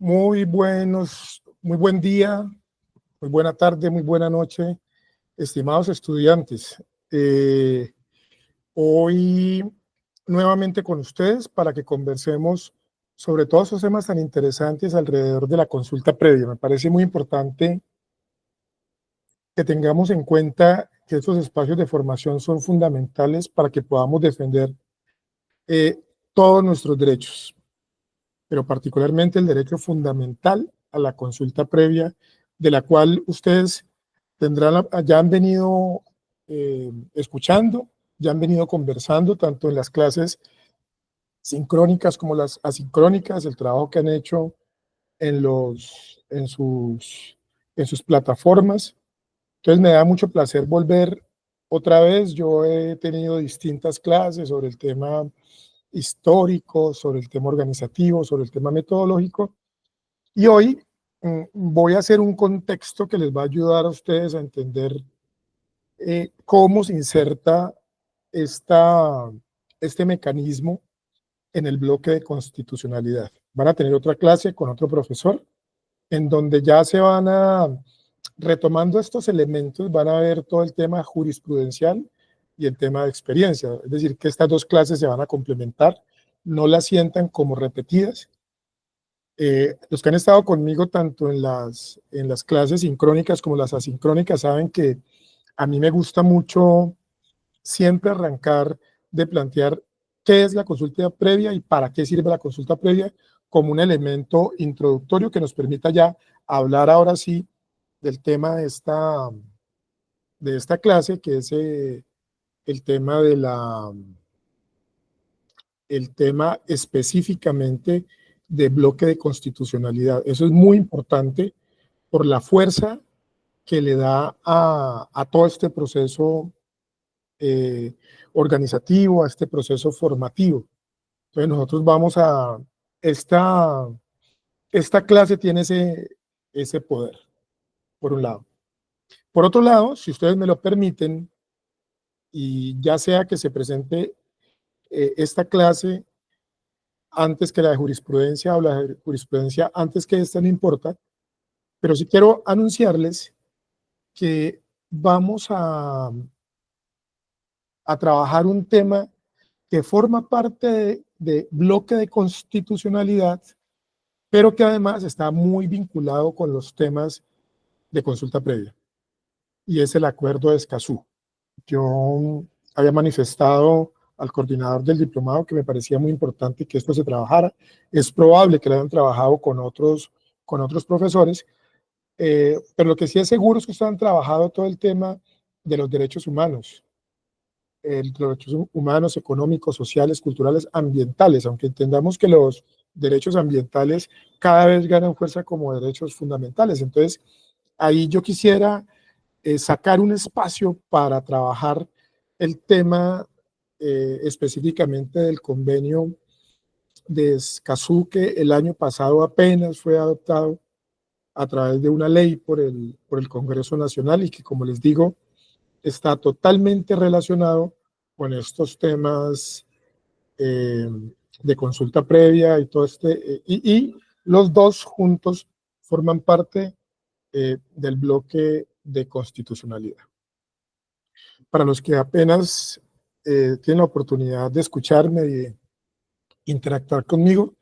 Muy buen día, muy buena tarde, muy buena noche, estimados estudiantes. Hoy nuevamente con ustedes para que conversemos sobre todos esos temas tan interesantes alrededor de la consulta previa. Me parece muy importante que tengamos en cuenta que estos espacios de formación son fundamentales para que podamos defender todos nuestros derechos, pero particularmente el derecho fundamental a la consulta previa, de la cual ustedes ya han venido escuchando, ya han venido conversando, tanto en las clases sincrónicas como las asincrónicas, el trabajo que han hecho en, en sus plataformas. Entonces me da mucho placer volver otra vez. Yo he tenido distintas clases sobre el tema histórico, sobre el tema organizativo, sobre el tema metodológico, y hoy voy a hacer un contexto que les va a ayudar a ustedes a entender cómo se inserta este mecanismo en el bloque de constitucionalidad. Van a tener otra clase con otro profesor, en donde ya se van a, retomando estos elementos, van a ver todo el tema jurisprudencial y el tema de experiencia. Es decir, que estas dos clases se van a complementar, no las sientan como repetidas. Los que han estado conmigo tanto en las clases sincrónicas como las asincrónicas saben que a mí me gusta mucho siempre arrancar de plantear qué es la consulta previa y para qué sirve la consulta previa como un elemento introductorio que nos permita ya hablar ahora sí del tema de esta clase, que es el tema el tema específicamente de bloque de constitucionalidad. Eso es muy importante por la fuerza que le da a todo este proceso organizativo, a este proceso formativo. Entonces nosotros vamos a, esta clase tiene ese poder, por un lado. Por otro lado, si ustedes me lo permiten, y ya sea que se presente esta clase antes que la de jurisprudencia o la de jurisprudencia antes que esta, no importa, pero sí quiero anunciarles que vamos a trabajar un tema que forma parte de bloque de constitucionalidad, pero que además está muy vinculado con los temas de consulta previa, y es el acuerdo de Escazú. Yo había manifestado al coordinador del diplomado que me parecía muy importante que esto se trabajara. Es probable que lo hayan trabajado con otros profesores, pero lo que sí es seguro es que ustedes han trabajado todo el tema de los derechos humanos, derechos humanos, económicos, sociales, culturales, ambientales, aunque entendamos que los derechos ambientales cada vez ganan fuerza como derechos fundamentales. Entonces, ahí yo quisiera sacar un espacio para trabajar el tema específicamente del convenio de Escazú, que el año pasado apenas fue adoptado a través de una ley por el Congreso Nacional y que, como les digo, está totalmente relacionado con estos temas de consulta previa y todo y los dos juntos forman parte del bloque de constitucionalidad. Para los que apenas tienen la oportunidad de escucharme y de interactuar conmigo,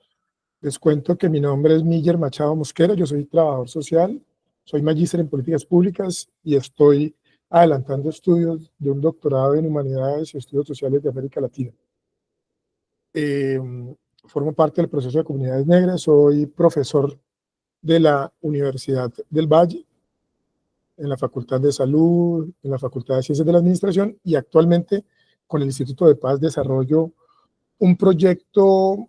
les cuento que mi nombre es Miller Machado Mosquera, yo soy trabajador social, soy magíster en políticas públicas y estoy adelantando estudios de un doctorado en humanidades y estudios sociales de América Latina. Formo parte del proceso de comunidades negras, soy profesor de la Universidad del Valle, en la Facultad de Salud, en la Facultad de Ciencias de la Administración, y actualmente con el Instituto de Paz desarrollo un proyecto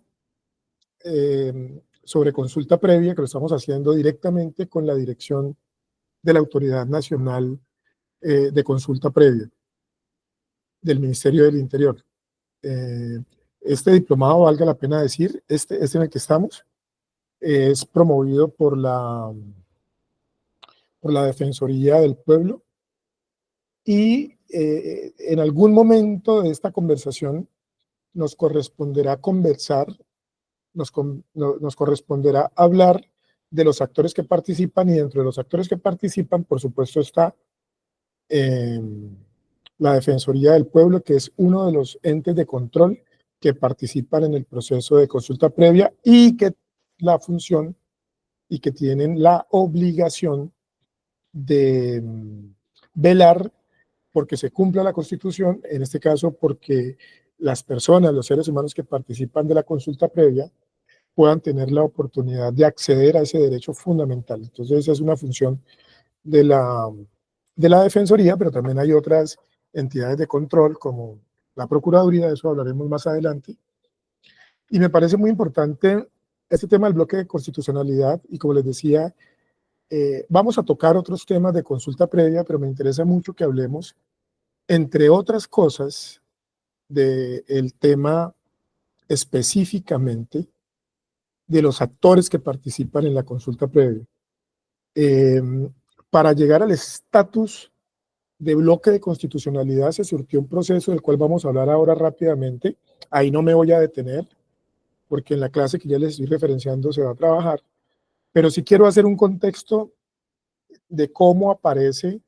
sobre consulta previa que lo estamos haciendo directamente con la dirección de la Autoridad Nacional de Consulta Previa del Ministerio del Interior. Este diplomado, valga la pena decir, este en el que estamos, es promovido por la Defensoría del Pueblo, y en algún momento de esta conversación nos corresponderá conversar, nos corresponderá hablar de los actores que participan, y dentro de los actores que participan, por supuesto, está la Defensoría del Pueblo, que es uno de los entes de control que participan en el proceso de consulta previa y que la función y que tienen la obligación de velar porque se cumpla la Constitución, en este caso porque las personas, los seres humanos que participan de la consulta previa puedan tener la oportunidad de acceder a ese derecho fundamental. Entonces esa es una función de la Defensoría, pero también hay otras entidades de control como la Procuraduría, de eso hablaremos más adelante. Y me parece muy importante este tema del bloque de constitucionalidad, y como les decía, vamos a tocar otros temas de consulta previa, pero me interesa mucho que hablemos, entre otras cosas, del tema específicamente de los actores que participan en la consulta previa. Eh, para llegar al estatus de bloque de constitucionalidad se surtió un proceso del cual vamos a hablar ahora rápidamente. Ahí no me voy a detener, porque en la clase que ya les estoy referenciando se va a trabajar, pero sí quiero hacer un contexto de cómo aparece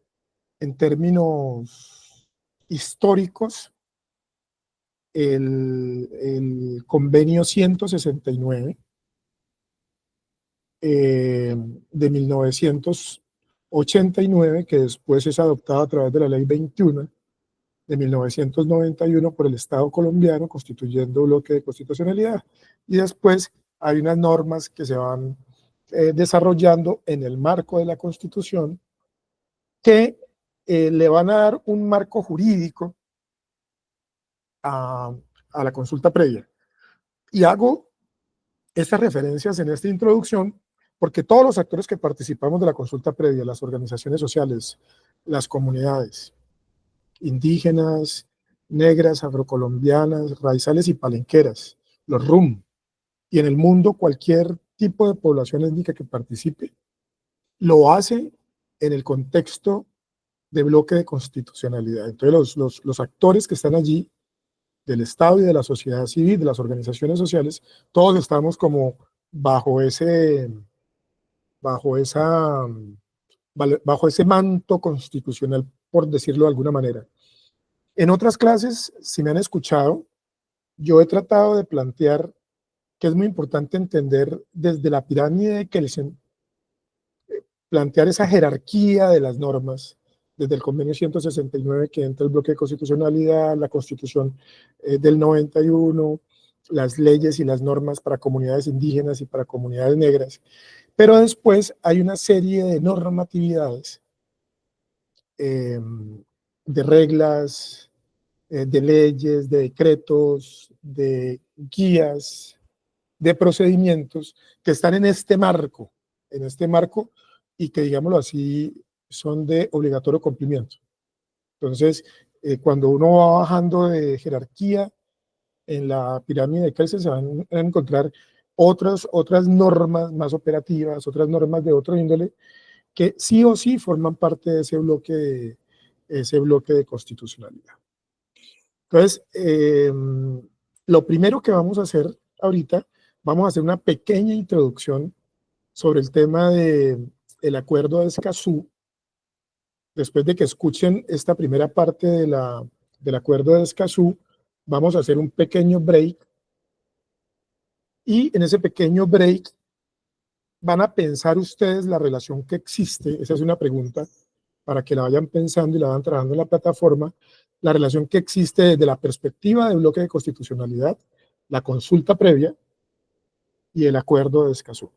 en términos históricos el convenio 169 de 1989, que después es adoptado a través de la ley 21 de 1991 por el Estado colombiano, constituyendo bloque de constitucionalidad. Y después hay unas normas que se van desarrollando en el marco de la Constitución que le van a dar un marco jurídico a, a la consulta previa. Y hago estas referencias en esta introducción porque todos los actores que participamos de la consulta previa, las organizaciones sociales, las comunidades indígenas, negras, afrocolombianas, raizales y palenqueras, los RUM, y en el mundo cualquier tipo de población étnica que participe, lo hace en el contexto de bloque de constitucionalidad. Entonces los actores que están allí, del Estado y de la sociedad civil, de las organizaciones sociales, todos estamos como bajo bajo esa, bajo ese manto constitucional, por decirlo de alguna manera. En otras clases, si me han escuchado, yo he tratado de plantear que es muy importante entender desde la pirámide de Kelsen, plantear esa jerarquía de las normas, desde el convenio 169 que entra el bloque de constitucionalidad, la constitución del 91, las leyes y las normas para comunidades indígenas y para comunidades negras, pero después hay una serie de normatividades, de reglas, de leyes, de decretos, de guías, de procedimientos que están en este marco y que, digámoslo así, son de obligatorio cumplimiento. Entonces, cuando uno va bajando de jerarquía en la pirámide de Kelsen, se van a encontrar otras normas más operativas, otras normas de otro índole, que sí o sí forman parte de ese bloque de constitucionalidad. Entonces, lo primero que vamos a hacer ahorita, vamos a hacer una pequeña introducción sobre el tema del acuerdo de Escazú. Después de que escuchen esta primera parte del acuerdo de Escazú, vamos a hacer un pequeño break, y en ese pequeño break van a pensar ustedes la relación que existe, esa es una pregunta para que la vayan pensando y la vayan trabajando en la plataforma, la relación que existe desde la perspectiva del bloque de constitucionalidad, la consulta previa y el acuerdo de Escazú.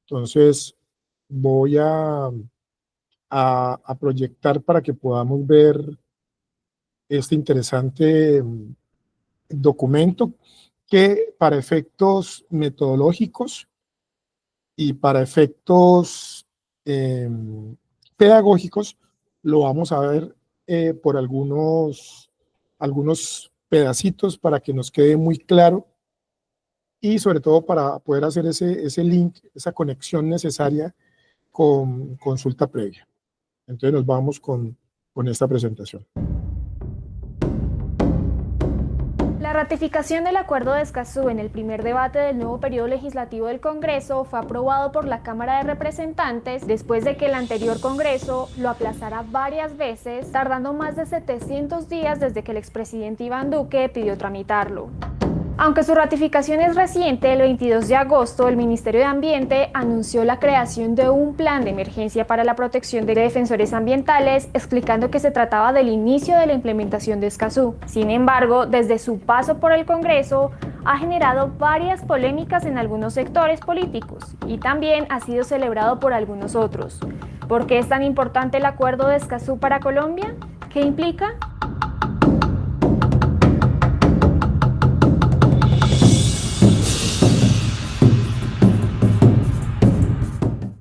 Entonces, voy a proyectar para que podamos ver este interesante documento que, para efectos metodológicos y para efectos pedagógicos, lo vamos a ver por algunos pedacitos para que nos quede muy claro, y sobre todo para poder hacer ese link, esa conexión necesaria con consulta previa. Entonces nos vamos con esta presentación. ratificación del Acuerdo de Escazú en el primer debate del nuevo periodo legislativo del Congreso fue aprobado por la Cámara de Representantes después de que el anterior Congreso lo aplazara varias veces, tardando más de 700 días desde que el expresidente Iván Duque pidió tramitarlo. Aunque su ratificación es reciente, el 22 de agosto el Ministerio de Ambiente anunció la creación de un plan de emergencia para la protección de defensores ambientales, explicando que se trataba del inicio de la implementación de Escazú. Sin embargo, desde su paso por el Congreso, ha generado varias polémicas en algunos sectores políticos y también ha sido celebrado por algunos otros. ¿Por qué es tan importante el acuerdo de Escazú para Colombia? ¿Qué implica?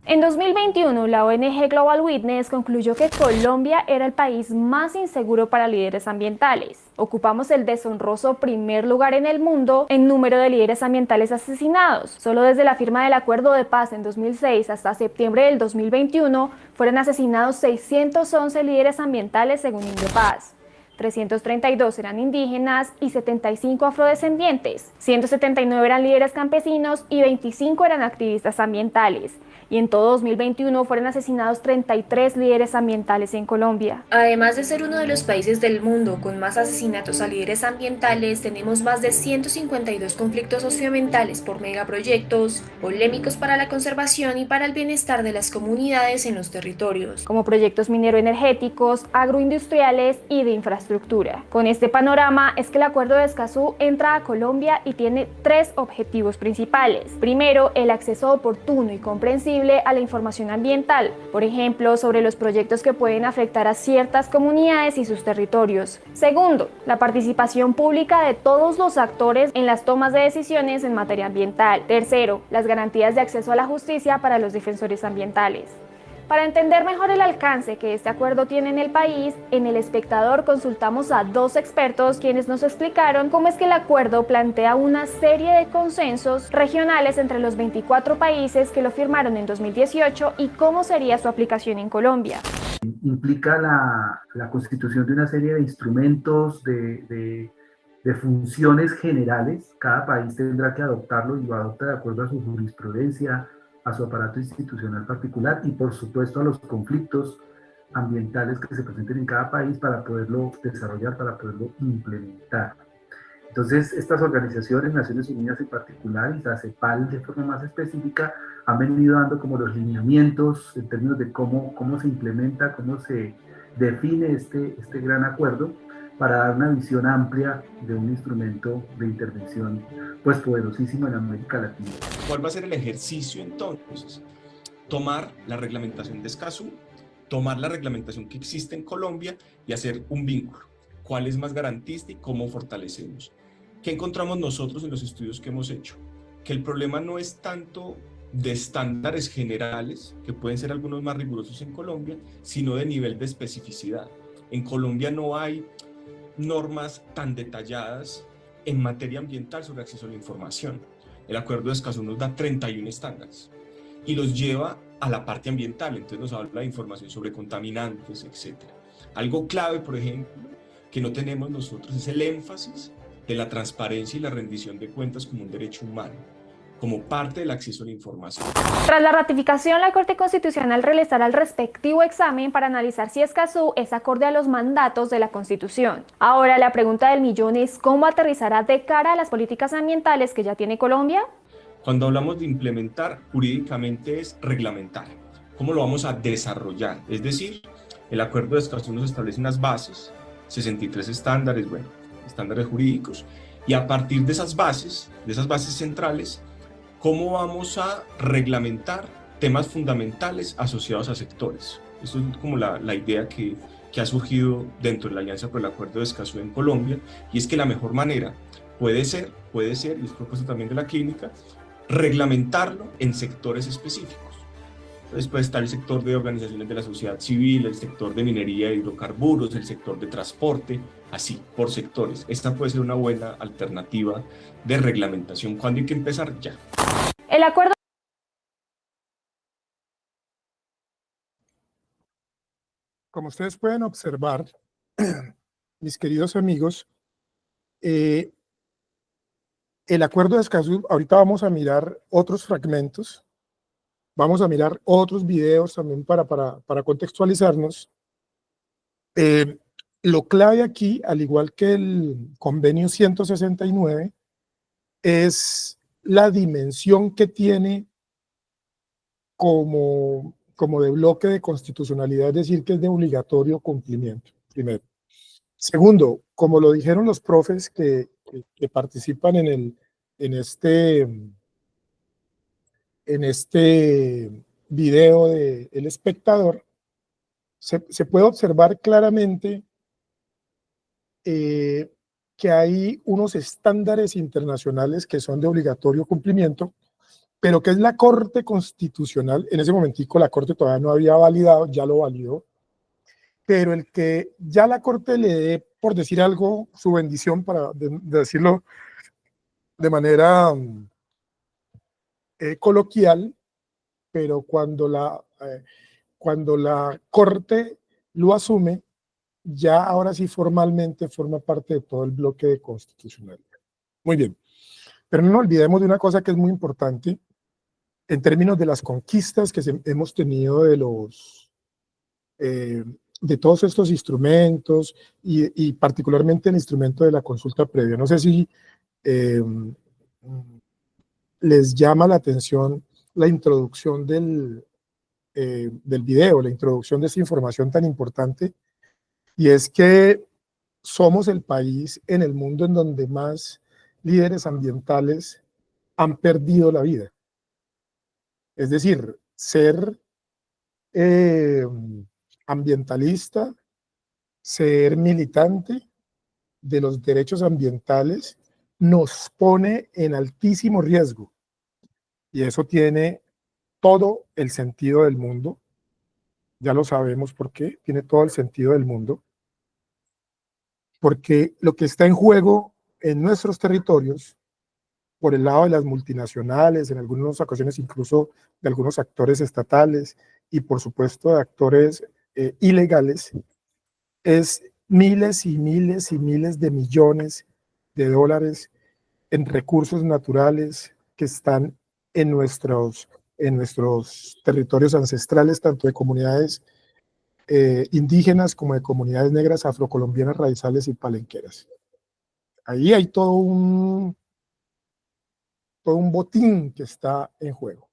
En 2021, la ONG Global Witness concluyó que Colombia era el país más inseguro para líderes ambientales. Ocupamos el deshonroso primer lugar en el mundo en número de líderes ambientales asesinados. Solo desde la firma del Acuerdo de Paz en 2006 hasta septiembre del 2021 fueron asesinados 611 líderes ambientales según Indepaz. 332 eran indígenas y 75 afrodescendientes, 179 eran líderes campesinos y 25 eran activistas ambientales. Y en todo 2021 fueron asesinados 33 líderes ambientales en Colombia. Además de ser uno de los países del mundo con más asesinatos a líderes ambientales, tenemos más de 152 conflictos socioambientales por megaproyectos, polémicos para la conservación y para el bienestar de las comunidades en los territorios, como proyectos minero-energéticos, agroindustriales y de infraestructura. Con este panorama es que el Acuerdo de Escazú entra a Colombia y tiene tres objetivos principales. Primero, el acceso oportuno y comprensible a la información ambiental, por ejemplo, sobre los proyectos que pueden afectar a ciertas comunidades y sus territorios. Segundo, la participación pública de todos los actores en las tomas de decisiones en materia ambiental. Tercero, las garantías de acceso a la justicia para los defensores ambientales. Para entender mejor el alcance que este acuerdo tiene en el país, en El Espectador consultamos a dos expertos quienes nos explicaron cómo es que el acuerdo plantea una serie de consensos regionales entre los 24 países que lo firmaron en 2018 y cómo sería su aplicación en Colombia. Implica la constitución de una serie de instrumentos, de funciones generales. Cada país tendrá que adoptarlo y lo adopta de acuerdo a su jurisprudencia, a su aparato institucional particular y por supuesto a los conflictos ambientales que se presenten en cada país para poderlo desarrollar, para poderlo implementar. Entonces, estas organizaciones, Naciones Unidas en particular, y la CEPAL de forma más específica, han venido dando como los lineamientos en términos de cómo se implementa, cómo se define este gran acuerdo para dar una visión amplia de un instrumento de intervención pues poderosísimo en América Latina. ¿Cuál va a ser el ejercicio entonces? Tomar la reglamentación de Escazú, tomar la reglamentación que existe en Colombia y hacer un vínculo. ¿Cuál es más garantista y cómo fortalecemos? ¿Qué encontramos nosotros en los estudios que hemos hecho? Que el problema no es tanto de estándares generales, que pueden ser algunos más rigurosos en Colombia, sino de nivel de especificidad. En Colombia no hay normas tan detalladas en materia ambiental sobre acceso a la información. El Acuerdo de Escazú nos da 31 estándares y los lleva a la parte ambiental, entonces nos habla de información sobre contaminantes, etc. Algo clave, por ejemplo, que no tenemos nosotros es el énfasis de la transparencia y la rendición de cuentas como un derecho humano, como parte del acceso a la información. Tras la ratificación, la Corte Constitucional realizará el respectivo examen para analizar si Escazú es acorde a los mandatos de la Constitución. Ahora, la pregunta del millón es ¿cómo aterrizará de cara a las políticas ambientales que ya tiene Colombia? Cuando hablamos de implementar, jurídicamente es reglamentar. ¿Cómo lo vamos a desarrollar? Es decir, el Acuerdo de Escazú nos establece unas bases, 63 estándares, estándares jurídicos, y a partir de esas bases centrales, ¿cómo vamos a reglamentar temas fundamentales asociados a sectores? Esto es como la idea que ha surgido dentro de la Alianza por el Acuerdo de Escazú en Colombia, y es que la mejor manera puede ser, y es propuesta también de la clínica, reglamentarlo en sectores específicos. Entonces puede estar el sector de organizaciones de la sociedad civil, el sector de minería de hidrocarburos, el sector de transporte, así, por sectores. Esta puede ser una buena alternativa de reglamentación. ¿Cuándo hay que empezar? Ya. El acuerdo. Como ustedes pueden observar, mis queridos amigos, El acuerdo de Escazú, ahorita vamos a mirar otros fragmentos, vamos a mirar otros videos también para contextualizarnos. Lo clave aquí, al igual que el convenio 169, es la dimensión que tiene como de bloque de constitucionalidad, es decir, que es de obligatorio cumplimiento, primero. Segundo, como lo dijeron los profes que participan en este video de El Espectador, se puede observar claramente que hay unos estándares internacionales que son de obligatorio cumplimiento, pero que es la Corte Constitucional, en ese momentico la Corte todavía no había validado, ya lo validó, pero el que ya la Corte le dé, por decir algo, su bendición, para decirlo de manera coloquial, pero cuando la Corte lo asume, ya ahora sí formalmente forma parte de todo el bloque de constitucionalidad. Muy bien, pero no nos olvidemos de una cosa que es muy importante en términos de las conquistas que hemos tenido de todos estos instrumentos y particularmente el instrumento de la consulta previa. No sé si les llama la atención la introducción del video, la introducción de esta información tan importante, y es que somos el país en el mundo en donde más líderes ambientales han perdido la vida. Es decir, ser ambientalista, ser militante de los derechos ambientales nos pone en altísimo riesgo. Y eso tiene todo el sentido del mundo. Ya lo sabemos por qué. Tiene todo el sentido del mundo. Porque lo que está en juego en nuestros territorios, por el lado de las multinacionales, en algunas ocasiones incluso de algunos actores estatales y por supuesto de actores ilegales, es miles y miles y miles de millones de dólares en recursos naturales que están en nuestros territorios ancestrales, tanto de comunidades indígenas como de comunidades negras, afrocolombianas, raizales y palenqueras. Ahí hay todo un botín que está en juego.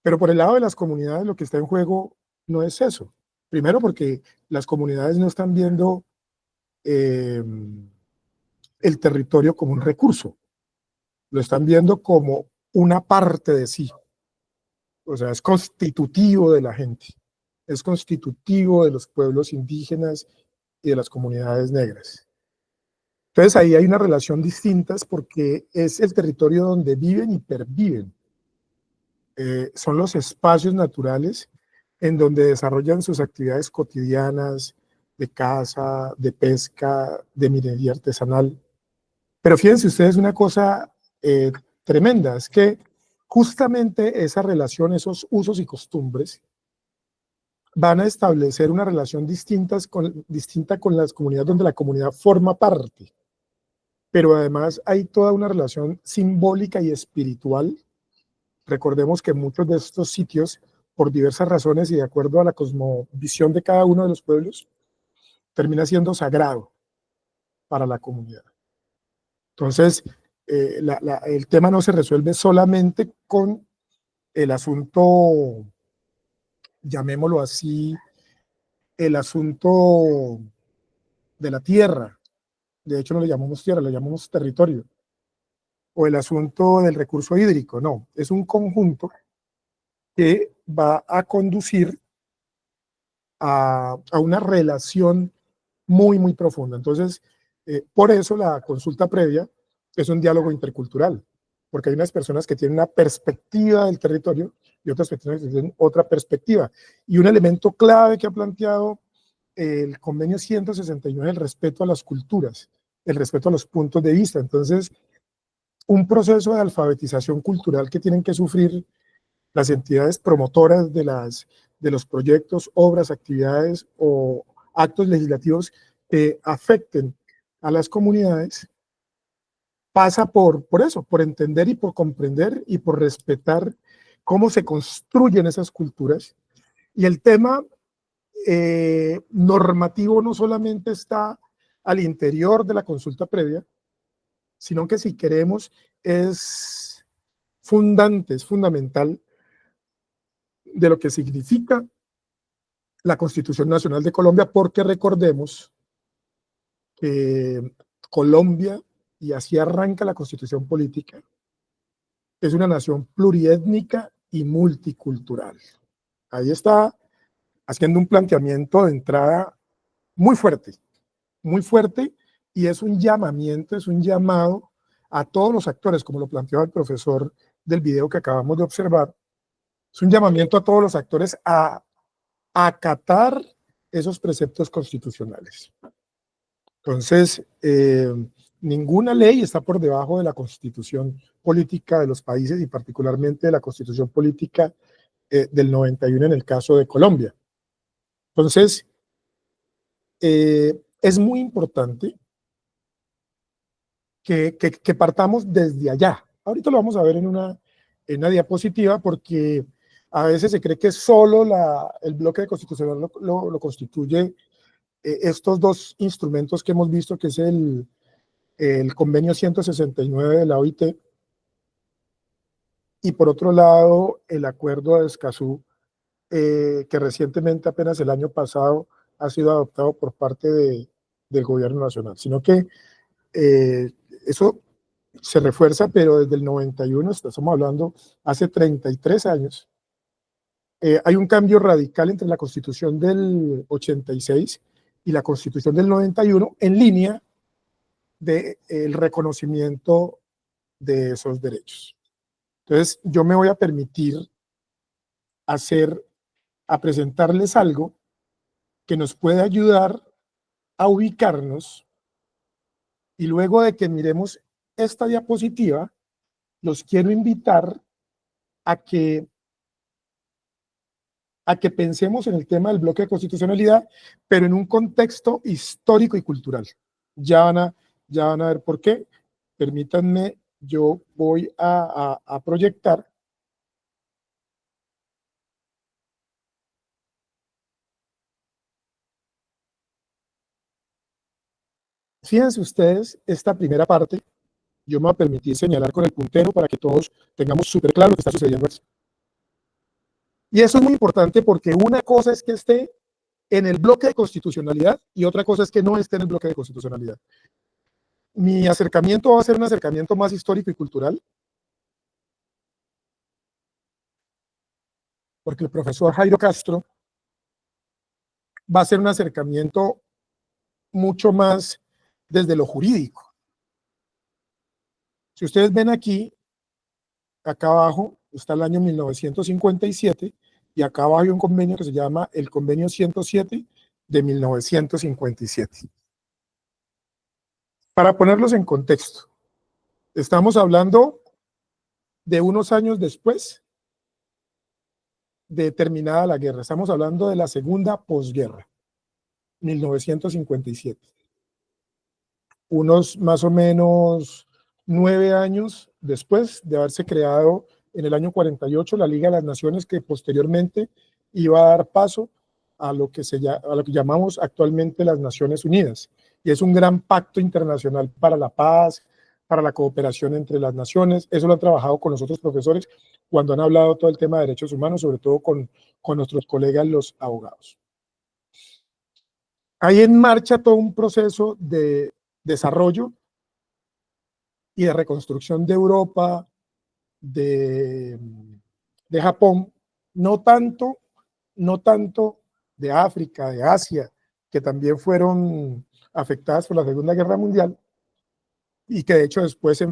Pero por el lado de las comunidades lo que está en juego no es eso. Primero porque las comunidades no están viendo el territorio como un recurso, lo están viendo como una parte de sí. O sea, es constitutivo de la gente, es constitutivo de los pueblos indígenas y de las comunidades negras. Entonces ahí hay una relación distinta porque es el territorio donde viven y perviven. Son los espacios naturales en donde desarrollan sus actividades cotidianas de caza, de pesca, de minería artesanal. Pero fíjense ustedes una cosa tremenda, es que justamente esa relación, esos usos y costumbres, van a establecer una relación distinta con las comunidades donde la comunidad forma parte. Pero además hay toda una relación simbólica y espiritual. Recordemos que muchos de estos sitios, por diversas razones y de acuerdo a la cosmovisión de cada uno de los pueblos, termina siendo sagrado para la comunidad. Entonces, el tema no se resuelve solamente con el asunto, llamémoslo así, el asunto de la tierra. De hecho, no le llamamos tierra, le llamamos territorio. O el asunto del recurso hídrico. No, es un conjunto que va a conducir a una relación muy, muy profunda. Entonces, por eso la consulta previa es un diálogo intercultural, porque hay unas personas que tienen una perspectiva del territorio y otras personas que tienen otra perspectiva. Y un elemento clave que ha planteado el convenio 169 es el respeto a las culturas, el respeto a los puntos de vista. Entonces, un proceso de alfabetización cultural que tienen que sufrir las entidades promotoras de los proyectos, obras, actividades o actos legislativos que afecten a las comunidades pasa por eso, por entender y por comprender y por respetar cómo se construyen esas culturas. Y el tema normativo no solamente está al interior de la consulta previa, sino que si queremos es fundante, es fundamental de lo que significa la Constitución Nacional de Colombia, porque recordemos que Colombia, y así arranca la Constitución política, es una nación pluriétnica y multicultural. Ahí está haciendo un planteamiento de entrada muy fuerte, y es un llamamiento, es un llamado a todos los actores, como lo planteaba el profesor del video que acabamos de observar, es un llamamiento a todos los actores a acatar esos preceptos constitucionales. Entonces, ninguna ley está por debajo de la constitución política de los países y particularmente de la constitución política del 91 en el caso de Colombia. Entonces, es muy importante que partamos desde allá. Ahorita lo vamos a ver en una diapositiva, porque a veces se cree que solo el bloque de constitucional lo constituye estos dos instrumentos que hemos visto, que es el convenio 169 de la OIT y por otro lado el acuerdo de Escazú, que recientemente, apenas el año pasado, ha sido adoptado por parte del gobierno nacional, sino que eso se refuerza, pero desde el 91, estamos hablando hace 33 años, hay un cambio radical entre la Constitución del 86 y la Constitución del 91 en línea del reconocimiento de esos derechos. Entonces, yo me voy a permitir a presentarles algo que nos puede ayudar a ubicarnos, y luego de que miremos esta diapositiva, los quiero invitar a que pensemos en el tema del bloque de constitucionalidad, pero en un contexto histórico y cultural. Ya van a ver por qué. Permítanme, yo voy a proyectar. Fíjense ustedes, esta primera parte, yo me voy a permitir señalar con el puntero para que todos tengamos súper claro lo que está sucediendo aquí. Y eso es muy importante, porque una cosa es que esté en el bloque de constitucionalidad y otra cosa es que no esté en el bloque de constitucionalidad. Mi acercamiento va a ser un acercamiento más histórico y cultural, porque el profesor Jairo Castro va a ser un acercamiento mucho más desde lo jurídico. Si ustedes ven aquí, acá abajo está el año 1957 y acá abajo hay un convenio que se llama el Convenio 107 de 1957. Para ponerlos en contexto, estamos hablando de unos años después de terminada la guerra. Estamos hablando de la segunda posguerra, 1957. Unos más o menos 9 años después de haberse creado en el año 48 la Liga de las Naciones, que posteriormente iba a dar paso a lo que llamamos actualmente las Naciones Unidas. Y es un gran pacto internacional para la paz, para la cooperación entre las naciones. Eso lo han trabajado con los otros profesores cuando han hablado todo el tema de derechos humanos, sobre todo con nuestros colegas los abogados. Hay en marcha todo un proceso de desarrollo y de reconstrucción de Europa, de Japón, no tanto de África, de Asia, que también fueron afectadas por la Segunda Guerra Mundial y que de hecho después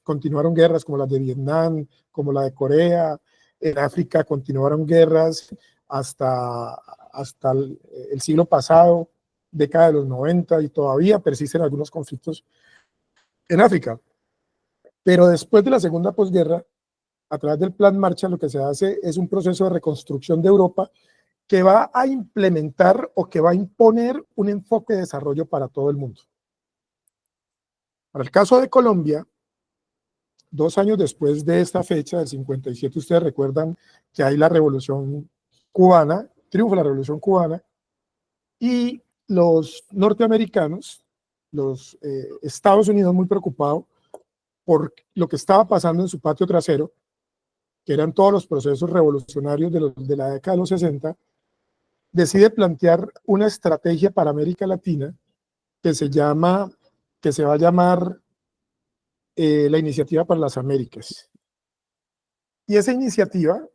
continuaron guerras como las de Vietnam, como la de Corea. En África continuaron guerras hasta el siglo pasado, década de los 90, y todavía persisten algunos conflictos en África. Pero después de la segunda posguerra, a través del Plan Marshall, lo que se hace es un proceso de reconstrucción de Europa que va a implementar o que va a imponer un enfoque de desarrollo para todo el mundo. Para el caso de Colombia, 2 años después de esta fecha, del 57, ustedes recuerdan que hay la Revolución Cubana, triunfo de la Revolución Cubana, y los norteamericanos, los Estados Unidos, muy preocupados por lo que estaba pasando en su patio trasero, que eran todos los procesos revolucionarios de la década de los 60, decide plantear una estrategia para América Latina que se va a llamar la Iniciativa para las Américas. Y esa iniciativa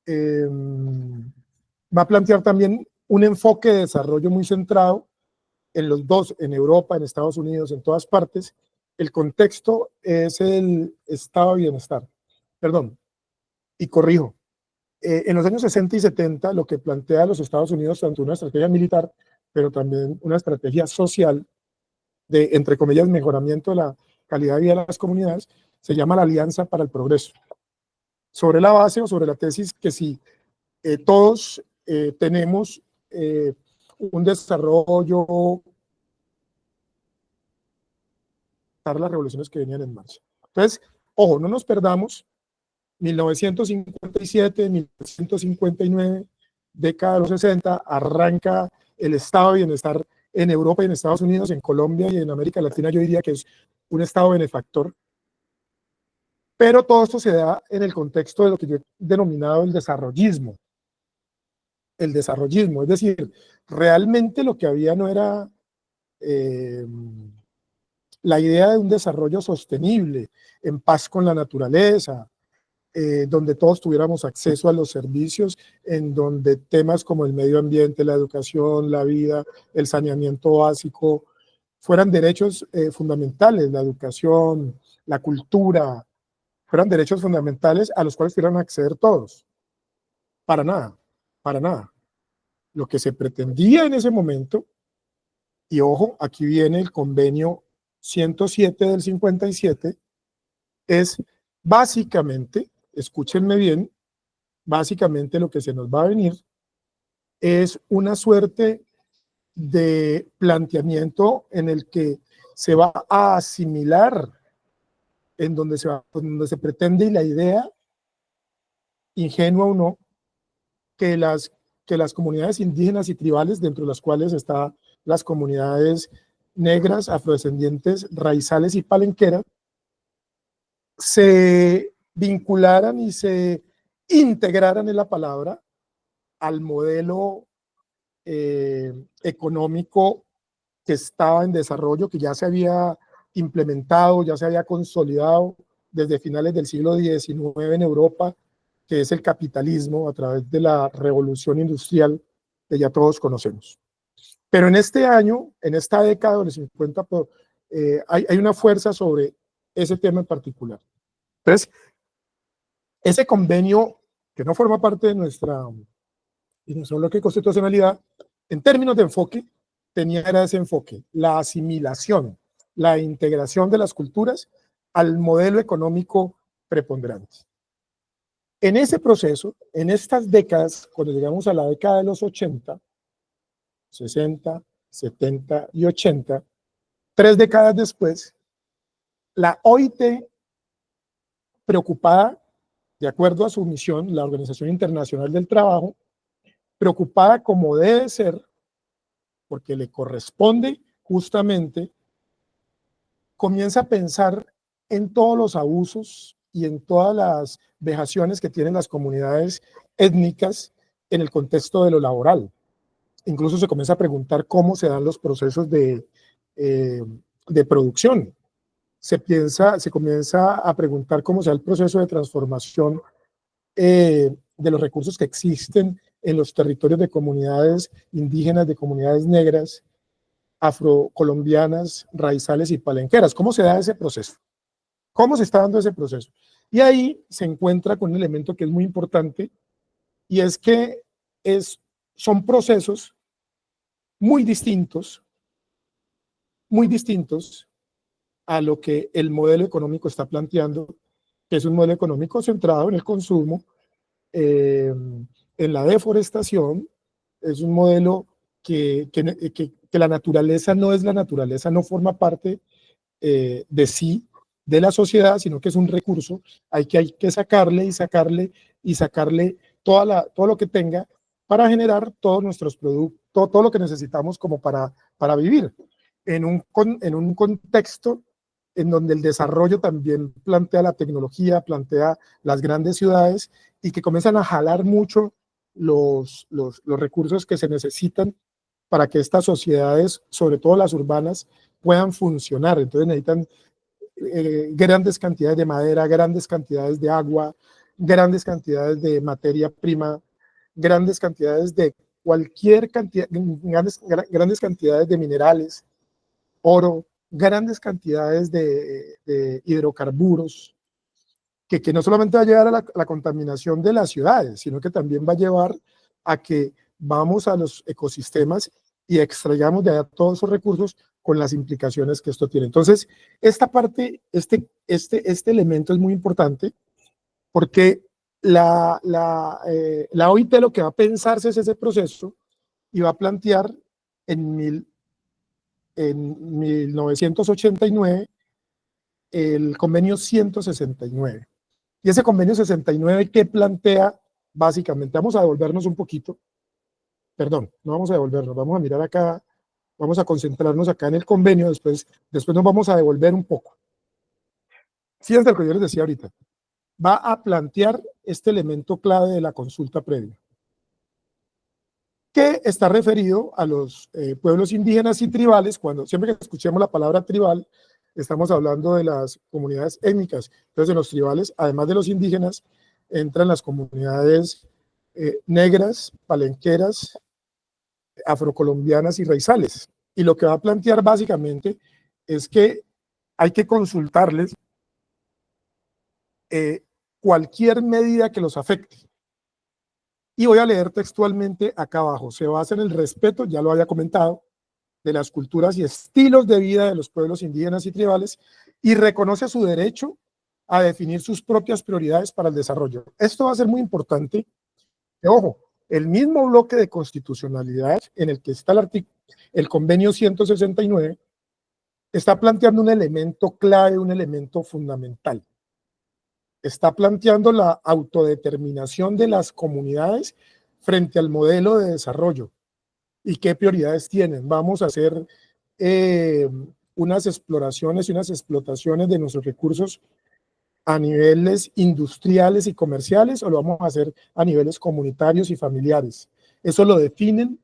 va a plantear también un enfoque de desarrollo muy centrado en los dos, en Europa, en Estados Unidos, en todas partes. El contexto es el estado de bienestar. Perdón, y corrijo. En los años 60 y 70, lo que plantea los Estados Unidos, tanto una estrategia militar, pero también una estrategia social de, entre comillas, mejoramiento de la calidad de vida de las comunidades, se llama la Alianza para el Progreso. Sobre la base o sobre la tesis que si todos tenemos un desarrollo para las revoluciones que venían en marcha. Entonces, ojo, no nos perdamos, 1957, 1959, década de los 60, arranca el estado de bienestar en Europa y en Estados Unidos, en Colombia y en América Latina, yo diría que es un estado benefactor. Pero todo esto se da en el contexto de lo que yo he denominado el desarrollismo. El desarrollismo, es decir, realmente lo que había no era la idea de un desarrollo sostenible, en paz con la naturaleza, donde todos tuviéramos acceso a los servicios, en donde temas como el medio ambiente, la educación, la vida, el saneamiento básico, fueran derechos fundamentales, la educación, la cultura, fueran derechos fundamentales a los cuales pudieran acceder todos. Para nada, para nada. Lo que se pretendía en ese momento, y ojo, aquí viene el convenio 107 del 57, es básicamente, escúchenme bien, básicamente lo que se nos va a venir es una suerte de planteamiento en el que se va a asimilar, en donde se pretende, y la idea, ingenua o no, que las comunidades indígenas y tribales, dentro de las cuales están las comunidades negras, afrodescendientes, raizales y palenqueras, se vincularan y se integraran, en la palabra, al modelo económico que estaba en desarrollo, que ya se había implementado, ya se había consolidado desde finales del siglo XIX en Europa, que es el capitalismo a través de la revolución industrial que ya todos conocemos. Pero en este año, en esta década de los 50, hay una fuerza sobre ese tema en particular. Entonces, ese convenio, que no forma parte de nuestro bloque de constitucionalidad, en términos de enfoque, tenía ese enfoque, la asimilación, la integración de las culturas al modelo económico preponderante. En ese proceso, en estas décadas, cuando llegamos a la década de los 80, 60, 70 y 80, 3 décadas después, la OIT, preocupada, de acuerdo a su misión, la Organización Internacional del Trabajo, preocupada como debe ser, porque le corresponde justamente, comienza a pensar en todos los abusos y en todas las vejaciones que tienen las comunidades étnicas en el contexto de lo laboral. Incluso se comienza a preguntar cómo se dan los procesos de producción. Se comienza a preguntar cómo se da el proceso de transformación de los recursos que existen en los territorios de comunidades indígenas, de comunidades negras, afrocolombianas, raizales y palenqueras. ¿Cómo se da ese proceso? ¿Cómo se está dando ese proceso? Y ahí se encuentra con un elemento que es muy importante, y es que son procesos muy distintos a lo que el modelo económico está planteando, que es un modelo económico centrado en el consumo, en la deforestación. Es un modelo que la naturaleza no es la naturaleza, no forma parte de sí de la sociedad, sino que es un recurso, hay que sacarle y sacarle y sacarle todo lo que tenga para generar todos nuestros productos, todo lo que necesitamos como para vivir en un contexto en donde el desarrollo también plantea la tecnología, plantea las grandes ciudades y que comienzan a jalar mucho los recursos que se necesitan para que estas sociedades, sobre todo las urbanas, puedan funcionar. Entonces necesitan grandes cantidades de madera, grandes cantidades de agua, grandes cantidades de materia prima, grandes cantidades de cualquier cantidad, grandes cantidades de minerales, oro, grandes cantidades de hidrocarburos, que no solamente va a llevar a la contaminación de las ciudades, sino que también va a llevar a que vamos a los ecosistemas y extraigamos de allá todos esos recursos con las implicaciones que esto tiene. Entonces, esta parte, este elemento es muy importante porque la OIT lo que va a pensarse es ese proceso y va a plantear en 1989 el convenio 169. Y ese convenio 69, ¿qué plantea? Básicamente, vamos a devolvernos un poquito, perdón, no vamos a devolvernos, vamos a mirar acá, vamos a concentrarnos acá en el convenio, después nos vamos a devolver un poco. Fíjense lo que yo les decía ahorita, va a plantear este elemento clave de la consulta previa, que está referido a los pueblos indígenas y tribales. Siempre que escuchemos la palabra tribal, estamos hablando de las comunidades étnicas. Entonces, en los tribales, además de los indígenas, entran las comunidades negras, palenqueras, afrocolombianas y raizales. Y lo que va a plantear básicamente es que hay que consultarles cualquier medida que los afecte. Y voy a leer textualmente acá abajo. Se basa en el respeto, ya lo había comentado, de las culturas y estilos de vida de los pueblos indígenas y tribales y reconoce su derecho a definir sus propias prioridades para el desarrollo. Esto va a ser muy importante. Ojo, el mismo bloque de constitucionalidad en el que está el convenio 169 está planteando un elemento clave, un elemento fundamental. Está planteando la autodeterminación de las comunidades frente al modelo de desarrollo y qué prioridades tienen. Vamos a hacer unas exploraciones y unas explotaciones de nuestros recursos a niveles industriales y comerciales o lo vamos a hacer a niveles comunitarios y familiares. Eso lo definen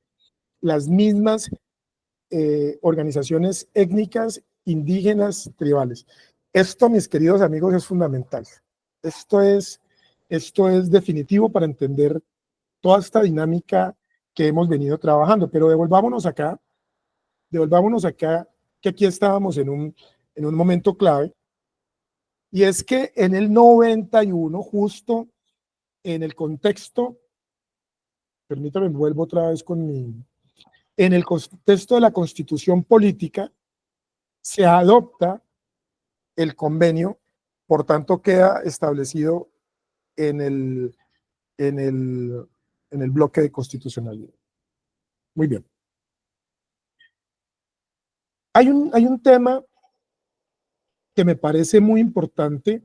las mismas organizaciones étnicas, indígenas, tribales. Esto, mis queridos amigos, es fundamental. Esto es definitivo para entender toda esta dinámica que hemos venido trabajando. Pero devolvámonos acá, que aquí estábamos en un momento clave, y es que en el 91, justo en el contexto, permítame, vuelvo otra vez en el contexto de la constitución política, se adopta el convenio, por tanto queda establecido en el bloque de constitucionalidad. Muy bien. Hay un tema que me parece muy importante.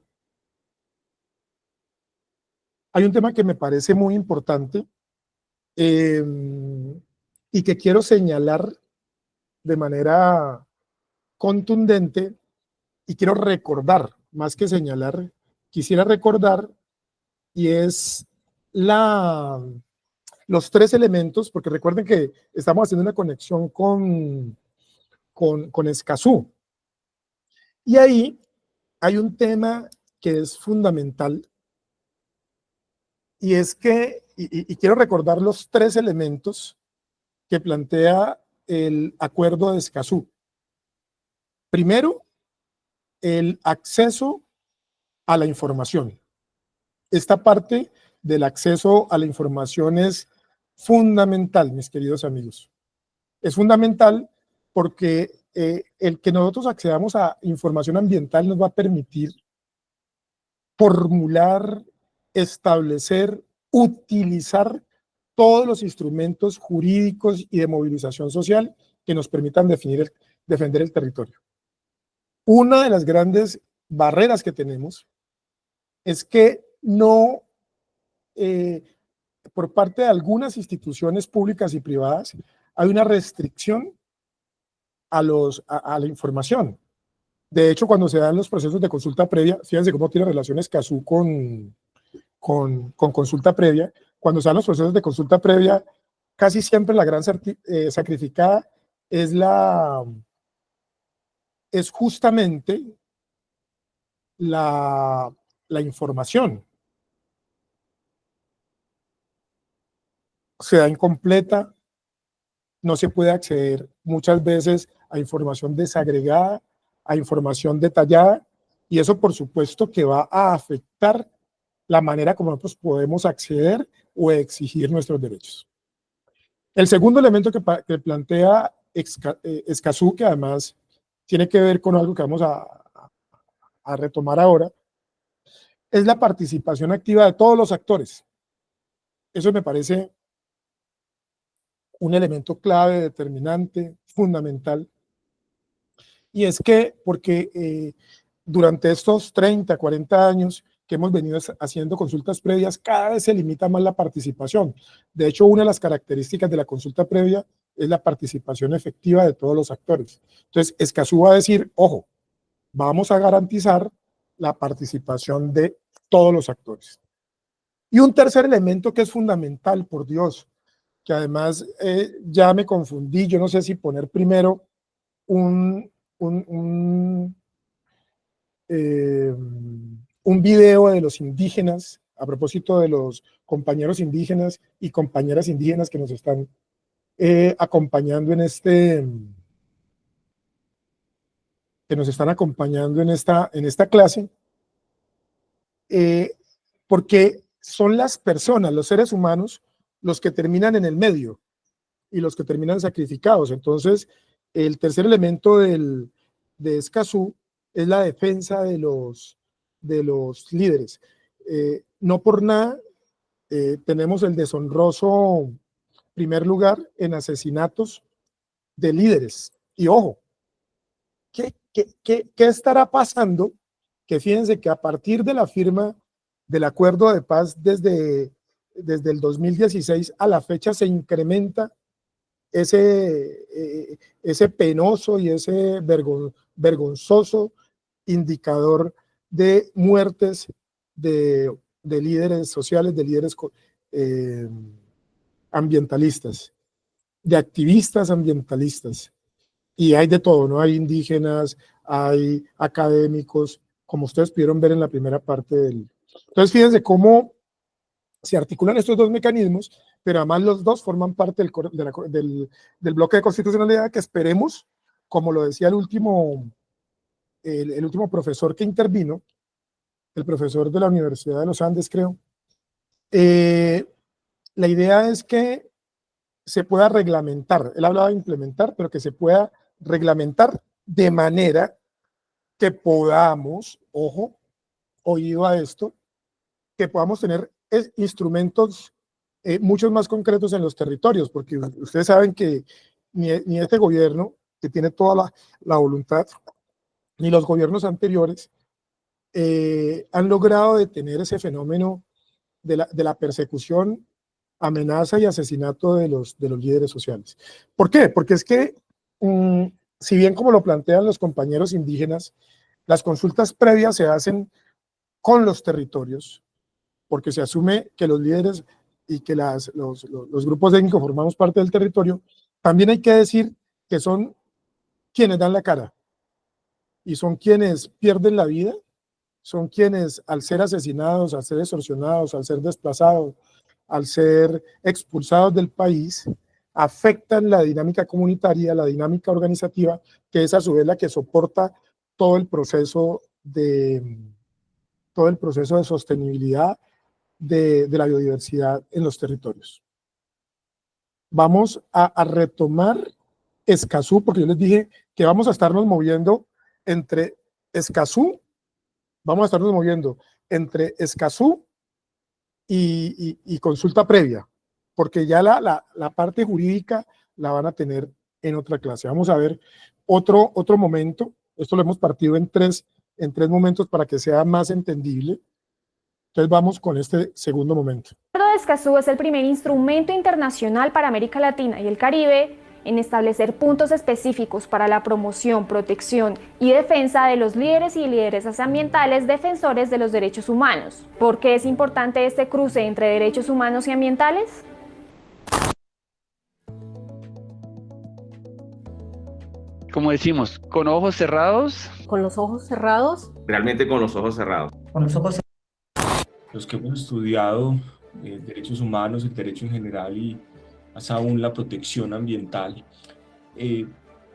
Y que quiero señalar de manera contundente y quiero recordar, más que señalar, quisiera recordar, y es los tres elementos, porque recuerden que estamos haciendo una conexión con Escazú. Y ahí hay un tema que es fundamental, y es que, y quiero recordar los tres elementos que plantea el acuerdo de Escazú. Primero, el acceso a la información. Esta parte del acceso a la información es fundamental, mis queridos amigos. Es fundamental porque el que nosotros accedamos a información ambiental nos va a permitir formular, establecer, utilizar todos los instrumentos jurídicos y de movilización social que nos permitan defender el territorio. una de las grandes barreras que tenemos es que no, por parte de algunas instituciones públicas y privadas, hay una restricción a la información. De hecho, cuando se dan los procesos de consulta previa, fíjense cómo tiene relaciones Cazú con consulta previa. Cuando se dan los procesos de consulta previa, casi siempre la gran sacrificada es justamente la información. Se da incompleta, no se puede acceder muchas veces a información desagregada, a información detallada, y eso por supuesto que va a afectar la manera como nosotros podemos acceder o exigir nuestros derechos. El segundo elemento que plantea Escazú, que además tiene que ver con algo que vamos a retomar ahora, es la participación activa de todos los actores. Eso me parece un elemento clave, determinante, fundamental. Y es que, porque durante estos 30, 40 años que hemos venido haciendo consultas previas, cada vez se limita más la participación. De hecho, una de las características de la consulta previa es la participación efectiva de todos los actores. Entonces, Escazú va a decir, ojo, vamos a garantizar la participación de todos los actores. Y un tercer elemento que es fundamental, por Dios, que además ya me confundí, yo no sé si poner primero un video de los indígenas, a propósito de los compañeros indígenas y compañeras indígenas que nos están acompañando en esta clase, porque son las personas, los seres humanos, los que terminan en el medio y los que terminan sacrificados. Entonces, el tercer elemento de Escazú es la defensa de los líderes. No por nada tenemos el deshonroso primer lugar en asesinatos de líderes. Y ojo, ¿qué estará pasando? Que fíjense que a partir de la firma del acuerdo de paz desde el 2016 a la fecha se incrementa ese penoso y ese vergonzoso indicador de muertes de líderes sociales, de líderes ambientalistas, de activistas ambientalistas. Y hay de todo, ¿no? Hay indígenas, hay académicos, como ustedes pudieron ver en la primera parte del... Entonces, fíjense cómo se articulan estos dos mecanismos, pero además los dos forman parte del bloque de constitucionalidad que esperemos, como lo decía el último profesor que intervino, el profesor de la Universidad de los Andes, creo, la idea es que se pueda reglamentar, él hablaba de implementar, pero que se pueda reglamentar de manera que podamos, ojo, oído a esto, que podamos tener instrumentos muchos más concretos en los territorios, porque ustedes saben que ni este gobierno, que tiene toda la voluntad, ni los gobiernos anteriores han logrado detener ese fenómeno de la persecución, amenaza y asesinato de los líderes sociales. ¿Por qué? Porque es que, si bien como lo plantean los compañeros indígenas, las consultas previas se hacen con los territorios, porque se asume que los líderes y que los grupos étnicos formamos parte del territorio, también hay que decir que son quienes dan la cara y son quienes pierden la vida, son quienes al ser asesinados, al ser extorsionados, al ser desplazados, al ser expulsados del país, afectan la dinámica comunitaria, la dinámica organizativa, que es a su vez la que soporta todo el proceso de sostenibilidad de la biodiversidad en los territorios. Vamos a retomar Escazú, porque yo les dije que vamos a estarnos moviendo entre Escazú y consulta previa, porque ya la parte jurídica la van a tener en otra clase. Vamos a ver otro momento Esto lo hemos partido en tres momentos para que sea más entendible. Entonces vamos con este segundo momento. El Acuerdo de Escazú es el primer instrumento internacional para América Latina y el Caribe en establecer puntos específicos para la promoción, protección y defensa de los líderes y lideresas ambientales defensores de los derechos humanos. ¿Por qué es importante este cruce entre derechos humanos y ambientales? Como decimos, con ojos cerrados. Con los ojos cerrados. Realmente con los ojos cerrados. Con los ojos cerrados. Los que hemos estudiado derechos humanos, el derecho en general y más aún la protección ambiental,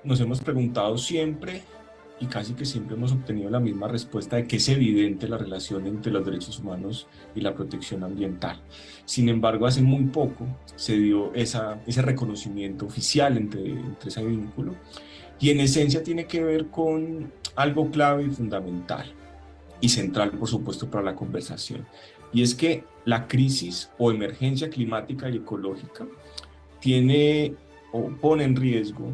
nos hemos preguntado siempre y casi que siempre hemos obtenido la misma respuesta de que es evidente la relación entre los derechos humanos y la protección ambiental. Sin embargo, hace muy poco se dio ese reconocimiento oficial entre ese vínculo y en esencia tiene que ver con algo clave y fundamental y central, por supuesto, para la conversación. Y es que la crisis o emergencia climática y ecológica tiene o pone en riesgo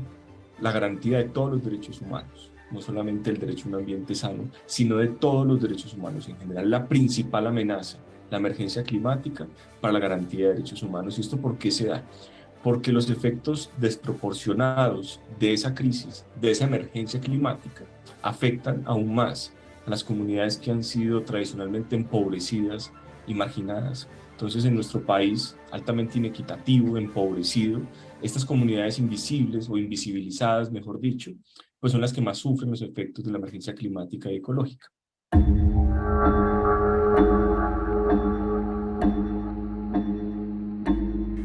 la garantía de todos los derechos humanos, no solamente el derecho a un ambiente sano, sino de todos los derechos humanos en general. La principal amenaza, la emergencia climática, para la garantía de derechos humanos. ¿Y esto por qué se da? Porque los efectos desproporcionados de esa crisis, de esa emergencia climática, afectan aún más a las comunidades que han sido tradicionalmente empobrecidas y marginadas. Entonces, en nuestro país, altamente inequitativo, empobrecido, estas comunidades invisibles o invisibilizadas, mejor dicho, pues son las que más sufren los efectos de la emergencia climática y ecológica.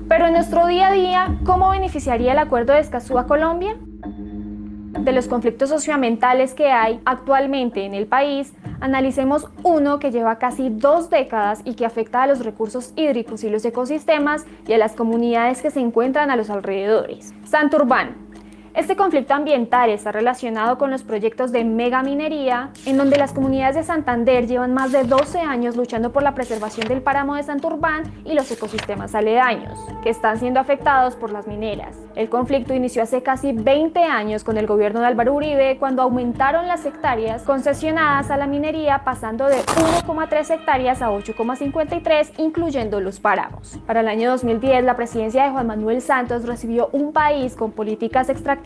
Pero en nuestro día a día, ¿cómo beneficiaría el Acuerdo de Escazú a Colombia? De los conflictos socioambientales que hay actualmente en el país, analicemos uno que lleva casi 2 décadas y que afecta a los recursos hídricos y los ecosistemas y a las comunidades que se encuentran a los alrededores. Santurbán. Este conflicto ambiental está relacionado con los proyectos de megaminería, en donde las comunidades de Santander llevan más de 12 años luchando por la preservación del páramo de Santurbán y los ecosistemas aledaños, que están siendo afectados por las mineras. El conflicto inició hace casi 20 años con el gobierno de Álvaro Uribe, cuando aumentaron las hectáreas concesionadas a la minería, pasando de 1,3 hectáreas a 8,53, incluyendo los páramos. Para el año 2010, la presidencia de Juan Manuel Santos recibió un país con políticas extractivistas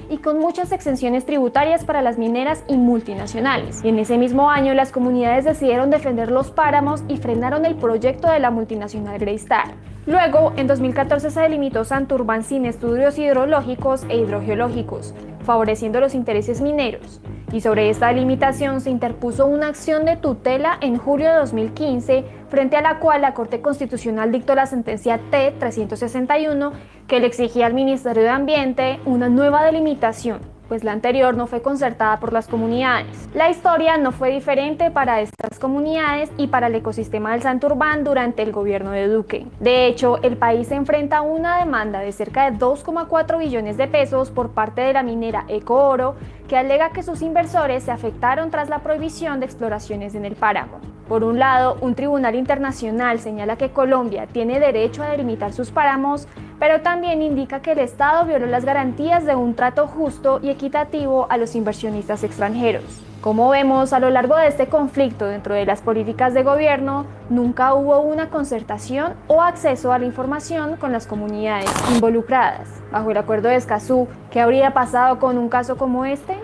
y con muchas exenciones tributarias para las mineras y multinacionales. Y en ese mismo año, las comunidades decidieron defender los páramos y frenaron el proyecto de la multinacional Greystar. Luego, en 2014 se delimitó Santurbán sin estudios hidrológicos e hidrogeológicos, favoreciendo los intereses mineros. Y sobre esta delimitación se interpuso una acción de tutela en julio de 2015, frente a la cual la Corte Constitucional dictó la sentencia T-361, que le exigía al Ministerio de Ambiente una nueva delimitación, pues la anterior no fue concertada por las comunidades. La historia no fue diferente para estas comunidades y para el ecosistema del Santurbán durante el gobierno de Duque. De hecho, el país se enfrenta a una demanda de cerca de 2,4 billones de pesos por parte de la minera Ecooro, que alega que sus inversores se afectaron tras la prohibición de exploraciones en el páramo. Por un lado, un tribunal internacional señala que Colombia tiene derecho a delimitar sus páramos, pero también indica que el Estado violó las garantías de un trato justo y equitativo a los inversionistas extranjeros. Como vemos, a lo largo de este conflicto dentro de las políticas de gobierno, nunca hubo una concertación o acceso a la información con las comunidades involucradas. Bajo el Acuerdo de Escazú, ¿qué habría pasado con un caso como este?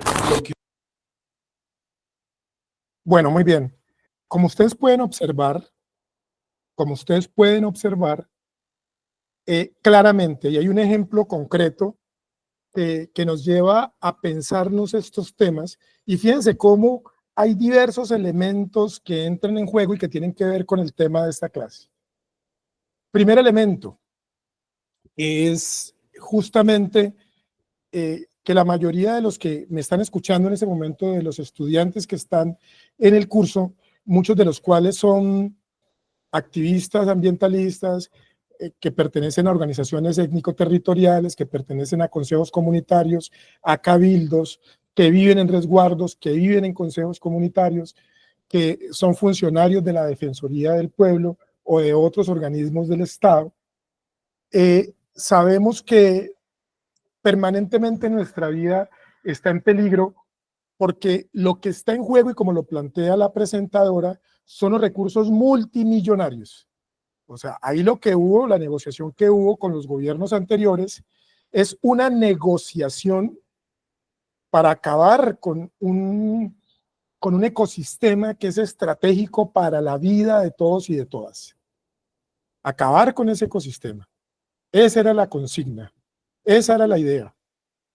Bueno, muy bien. Como ustedes pueden observar, claramente, y hay un ejemplo concreto que nos lleva a pensarnos estos temas, y fíjense cómo hay diversos elementos que entran en juego y que tienen que ver con el tema de esta clase. Primer elemento es justamente que la mayoría de los que me están escuchando en ese momento, de los estudiantes que están en el curso, muchos de los cuales son activistas ambientalistas, que pertenecen a organizaciones étnico-territoriales, que pertenecen a consejos comunitarios, a cabildos, que viven en resguardos, que viven en consejos comunitarios, que son funcionarios de la Defensoría del Pueblo o de otros organismos del Estado. Sabemos que permanentemente nuestra vida está en peligro porque lo que está en juego, y como lo plantea la presentadora, son los recursos multimillonarios. O sea, ahí lo que hubo, la negociación que hubo con los gobiernos anteriores, es una negociación para acabar con un ecosistema que es estratégico para la vida de todos y de todas. Acabar con ese ecosistema. Esa era la consigna, esa era la idea.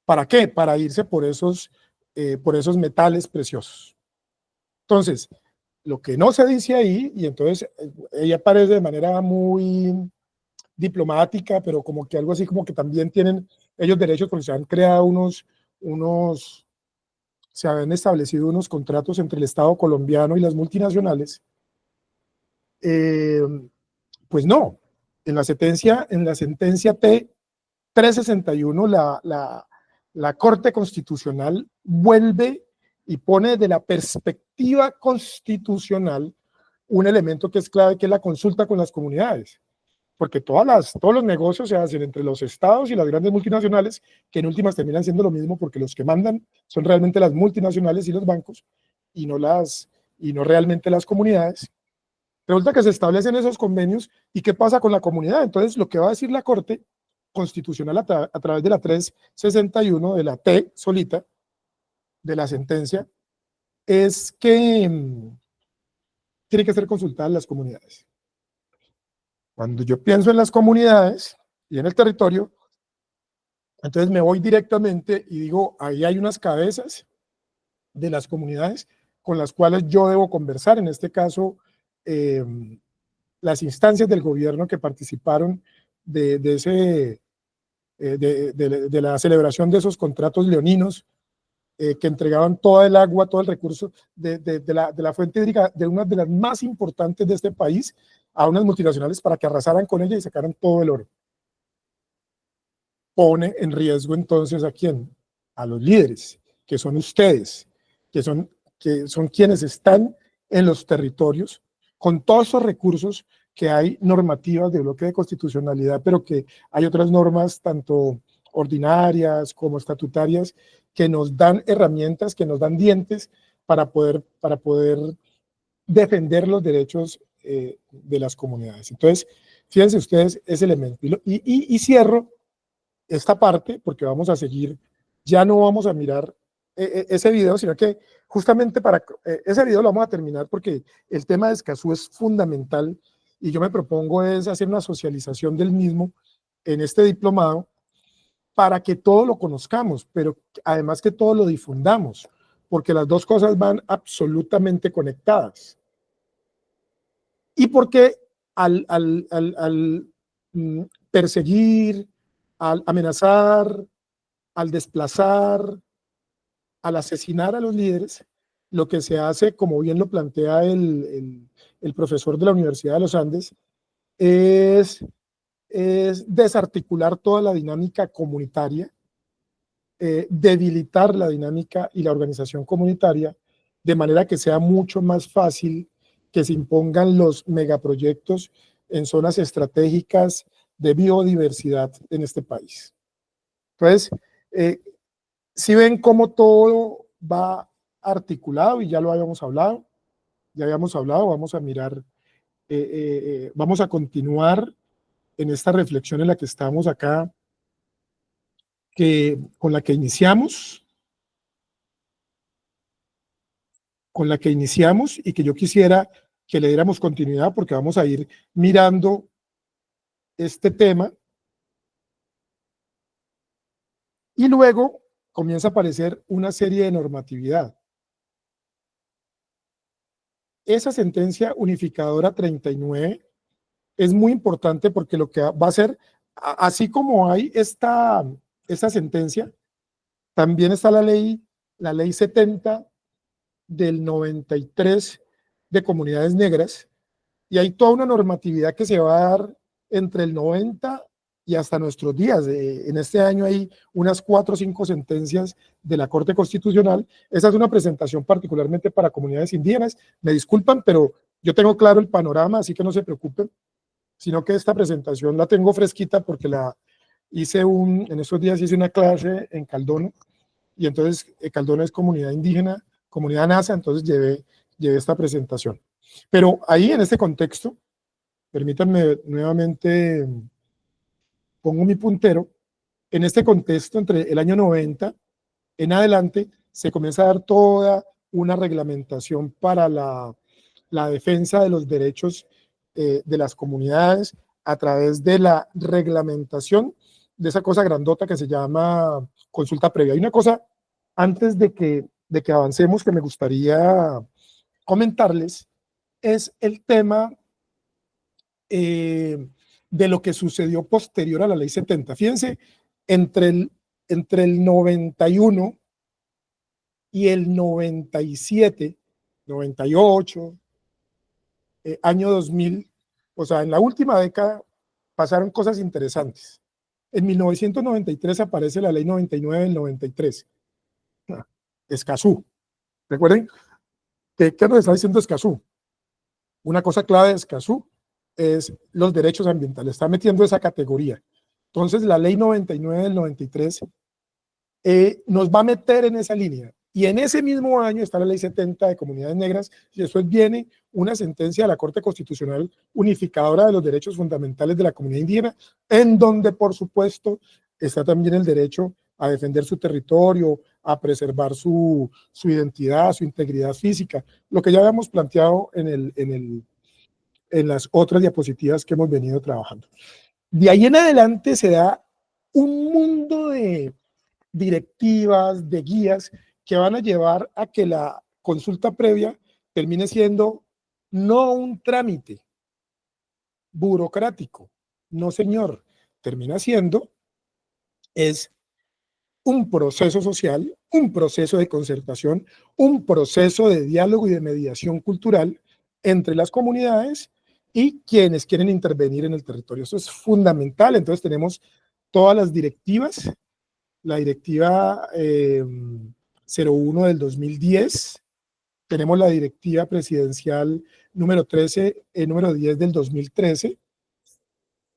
¿Para qué? Para irse por esos metales preciosos. Entonces, lo que no se dice ahí, y entonces ella aparece de manera muy diplomática, pero como que algo así como que también tienen ellos derechos porque se han creado se habían establecido unos contratos entre el Estado colombiano y las multinacionales. Pues no, en la sentencia T-361 la Corte Constitucional vuelve y pone desde la perspectiva constitucional un elemento que es clave, que es la consulta con las comunidades, porque todos los negocios se hacen entre los estados y las grandes multinacionales, que en últimas terminan siendo lo mismo, porque los que mandan son realmente las multinacionales y los bancos, y no realmente las comunidades. Resulta que se establecen esos convenios, ¿y qué pasa con la comunidad? Entonces, lo que va a decir la Corte Constitucional a través de la 361, de la T solita, de la sentencia, es que tiene que ser consultadas las comunidades. Cuando yo pienso en las comunidades y en el territorio, entonces me voy directamente y digo, ahí hay unas cabezas de las comunidades con las cuales yo debo conversar, en este caso, las instancias del gobierno que participaron de la celebración de esos contratos leoninos, que entregaban toda el agua, todo el recurso de la fuente hídrica, de una de las más importantes de este país, a unas multinacionales para que arrasaran con ella y sacaran todo el oro. Pone en riesgo entonces ¿a quién? A los líderes, que son ustedes, que son quienes están en los territorios con todos esos recursos, que hay normativas de bloque de constitucionalidad, pero que hay otras normas, tanto ordinarias como estatutarias, que nos dan herramientas, que nos dan dientes para poder defender los derechos de las comunidades. Entonces, fíjense ustedes ese elemento. Y cierro esta parte, porque vamos a seguir, ya no vamos a mirar ese video, sino que justamente ese video lo vamos a terminar porque el tema de Escazú es fundamental, y yo me propongo es hacer una socialización del mismo en este diplomado para que todo lo conozcamos, pero además que todo lo difundamos, porque las dos cosas van absolutamente conectadas. Y porque al perseguir, al amenazar, al desplazar, al asesinar a los líderes, lo que se hace, como bien lo plantea el profesor de la Universidad de los Andes, es desarticular toda la dinámica comunitaria, debilitar la dinámica y la organización comunitaria, de manera que sea mucho más fácil que se impongan los megaproyectos en zonas estratégicas de biodiversidad en este país. Entonces, si ven cómo todo va articulado, y ya lo habíamos hablado, vamos a mirar, vamos a continuar en esta reflexión en la que estamos acá, con la que iniciamos, y que yo quisiera que le diéramos continuidad, porque vamos a ir mirando este tema, y luego comienza a aparecer una serie de normatividad. Esa sentencia unificadora 39 es muy importante, porque lo que va a hacer, así como hay esta sentencia, también está la ley 70 del 93 de comunidades negras, y hay toda una normatividad que se va a dar entre el 90 y hasta nuestros días. En este año hay unas 4 o 5 sentencias de la Corte Constitucional. Esa es una presentación particularmente para comunidades indígenas. Me disculpan, pero yo tengo claro el panorama, así que no se preocupen, sino que esta presentación la tengo fresquita porque en estos días hice una clase en Caldono, y entonces Caldona es comunidad indígena, comunidad NASA, entonces llevé esta presentación. Pero ahí en este contexto, permítanme nuevamente, pongo mi puntero, en este contexto entre el año 90 en adelante se comienza a dar toda una reglamentación para la defensa de los derechos de las comunidades a través de la reglamentación de esa cosa grandota que se llama consulta previa. Hay una cosa antes de que avancemos que me gustaría comentarles, es el tema de lo que sucedió posterior a la ley 70. Fíjense, entre el 91 y el 97, 98, año 2000, o sea, en la última década pasaron cosas interesantes. En 1993 aparece la ley 99 del 93, Escazú. Recuerden, ¿qué nos está diciendo Escazú? Una cosa clave de Escazú es los derechos ambientales, está metiendo esa categoría. Entonces, la ley 99 del 93 nos va a meter en esa línea. Y en ese mismo año está la ley 70 de comunidades negras, y después viene una sentencia de la Corte Constitucional unificadora de los derechos fundamentales de la comunidad indígena, en donde, por supuesto, está también el derecho a defender su territorio, a preservar su identidad, su integridad física, lo que ya habíamos planteado en las otras diapositivas que hemos venido trabajando. De ahí en adelante se da un mundo de directivas, de guías que van a llevar a que la consulta previa termine siendo no un trámite burocrático, no señor, termina siendo es un proceso social, un proceso de concertación, un proceso de diálogo y de mediación cultural entre las comunidades y quienes quieren intervenir en el territorio. Eso es fundamental. Entonces tenemos todas las directivas, la directiva 01 del 2010, tenemos la directiva presidencial número 13, número 10 del 2013,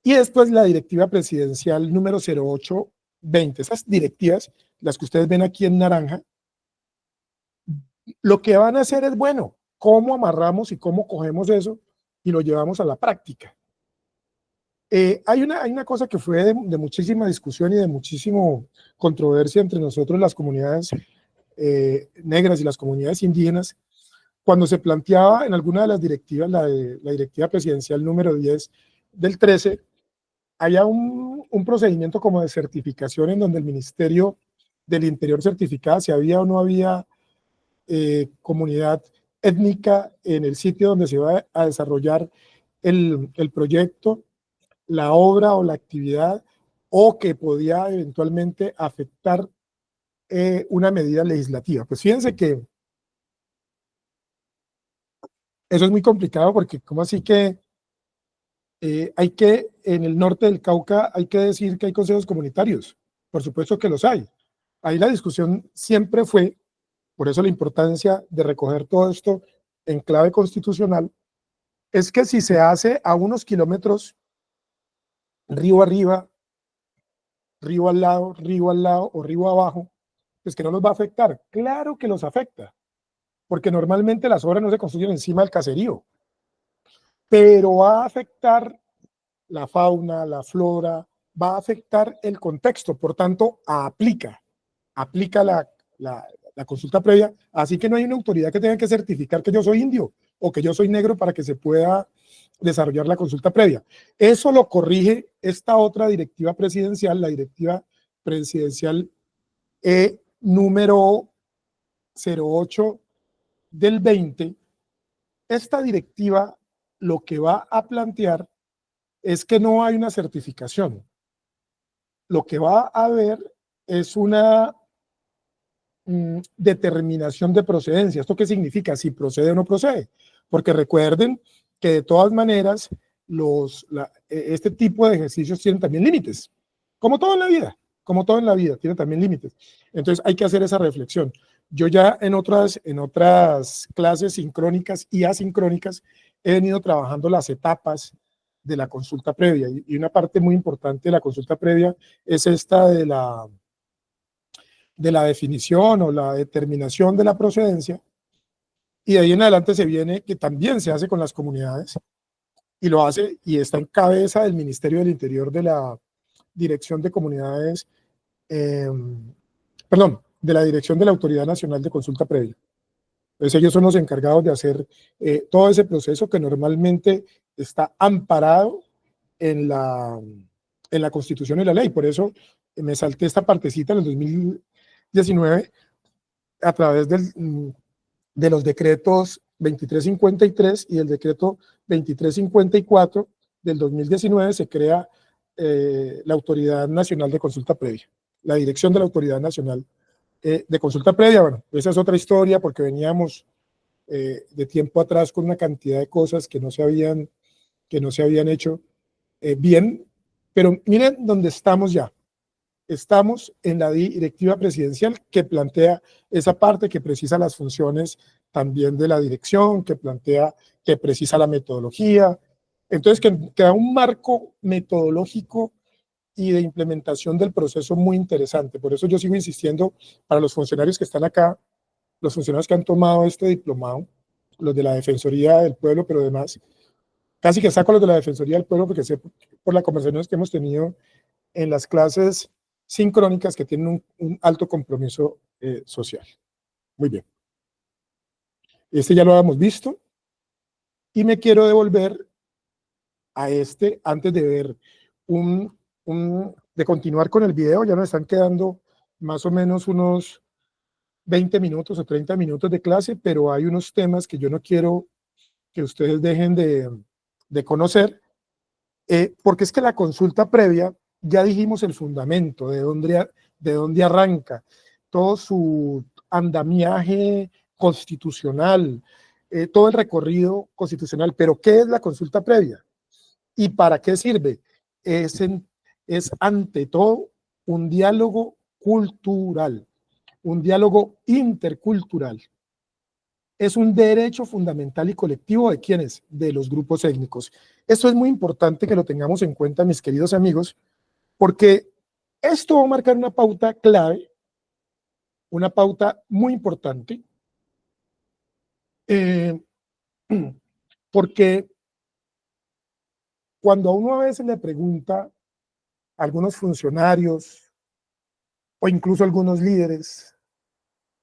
y después la directiva presidencial número 0820. Esas directivas, las que ustedes ven aquí en naranja, lo que van a hacer es, bueno, cómo amarramos y cómo cogemos eso y lo llevamos a la práctica. Hay una cosa que fue de muchísima discusión y de muchísima controversia entre nosotros, las comunidades negras y las comunidades indígenas, cuando se planteaba en alguna de las directivas, la directiva presidencial número 10 del 13, había un procedimiento como de certificación en donde el Ministerio del Interior certificaba si había o no había comunidad étnica en el sitio donde se va a desarrollar el proyecto, la obra o la actividad, o que podía eventualmente afectar una medida legislativa. Pues fíjense que eso es muy complicado porque ¿cómo así que en el norte del Cauca hay que decir que hay consejos comunitarios? Por supuesto que los hay. Ahí la discusión siempre fue, por eso la importancia de recoger todo esto en clave constitucional, es que si se hace a unos kilómetros río arriba, río al lado o río abajo, pues que no los va a afectar. Claro que los afecta, porque normalmente las obras no se construyen encima del caserío, pero va a afectar la fauna, la flora, va a afectar el contexto, por tanto, aplica la consulta previa, así que no hay una autoridad que tenga que certificar que yo soy indio o que yo soy negro para que se pueda desarrollar la consulta previa. Eso lo corrige esta otra directiva presidencial, la directiva presidencial número 08 del 20. Esta directiva lo que va a plantear es que no hay una certificación. Lo que va a haber es una determinación de procedencia. ¿Esto qué significa? Si procede o no procede. Porque recuerden que de todas maneras este tipo de ejercicios tienen también límites, como todo en la vida, tiene también límites. Entonces hay que hacer esa reflexión. Yo ya en otras clases sincrónicas y asincrónicas he venido trabajando las etapas de la consulta previa, y una parte muy importante de la consulta previa es esta de de la definición o la determinación de la procedencia, y de ahí en adelante se viene que también se hace con las comunidades, y lo hace y está en cabeza del Ministerio del Interior de la Dirección de Comunidades, perdón, de la Dirección de la Autoridad Nacional de Consulta Previa. Entonces ellos son los encargados de hacer todo ese proceso que normalmente está amparado en la Constitución y la ley. Por eso me salté esta partecita en el 2019 a través de los decretos 2353 y el decreto 2354 del 2019 se crea la Autoridad Nacional de Consulta Previa, la dirección de la Autoridad Nacional de Consulta Previa. Bueno, esa es otra historia porque veníamos de tiempo atrás con una cantidad de cosas que no se habían hecho bien, pero miren dónde estamos ya. Estamos en la directiva presidencial que plantea esa parte, que precisa las funciones también de la dirección, que precisa la metodología. Entonces, que da un marco metodológico y de implementación del proceso muy interesante. Por eso yo sigo insistiendo para los funcionarios que están acá, los funcionarios que han tomado este diplomado, los de la Defensoría del Pueblo, pero además, casi que saco los de la Defensoría del Pueblo porque sé por las conversaciones que hemos tenido en las clases sincrónicas que tienen un alto compromiso social. Muy bien. Este ya lo habíamos visto y me quiero devolver a este antes de ver de continuar con el video. Ya nos están quedando más o menos unos 20 minutos o 30 minutos de clase, pero hay unos temas que yo no quiero que ustedes dejen de conocer, porque es que la consulta previa, ya dijimos el fundamento, de dónde arranca, todo su andamiaje constitucional, todo el recorrido constitucional. Pero ¿qué es la consulta previa? ¿Y para qué sirve? Es ante todo un diálogo cultural, un diálogo intercultural. Es un derecho fundamental y colectivo ¿de quiénes? De los grupos étnicos. Esto es muy importante que lo tengamos en cuenta, mis queridos amigos, porque esto va a marcar una pauta clave, una pauta muy importante, porque cuando a uno a veces le pregunta a algunos funcionarios o incluso algunos líderes,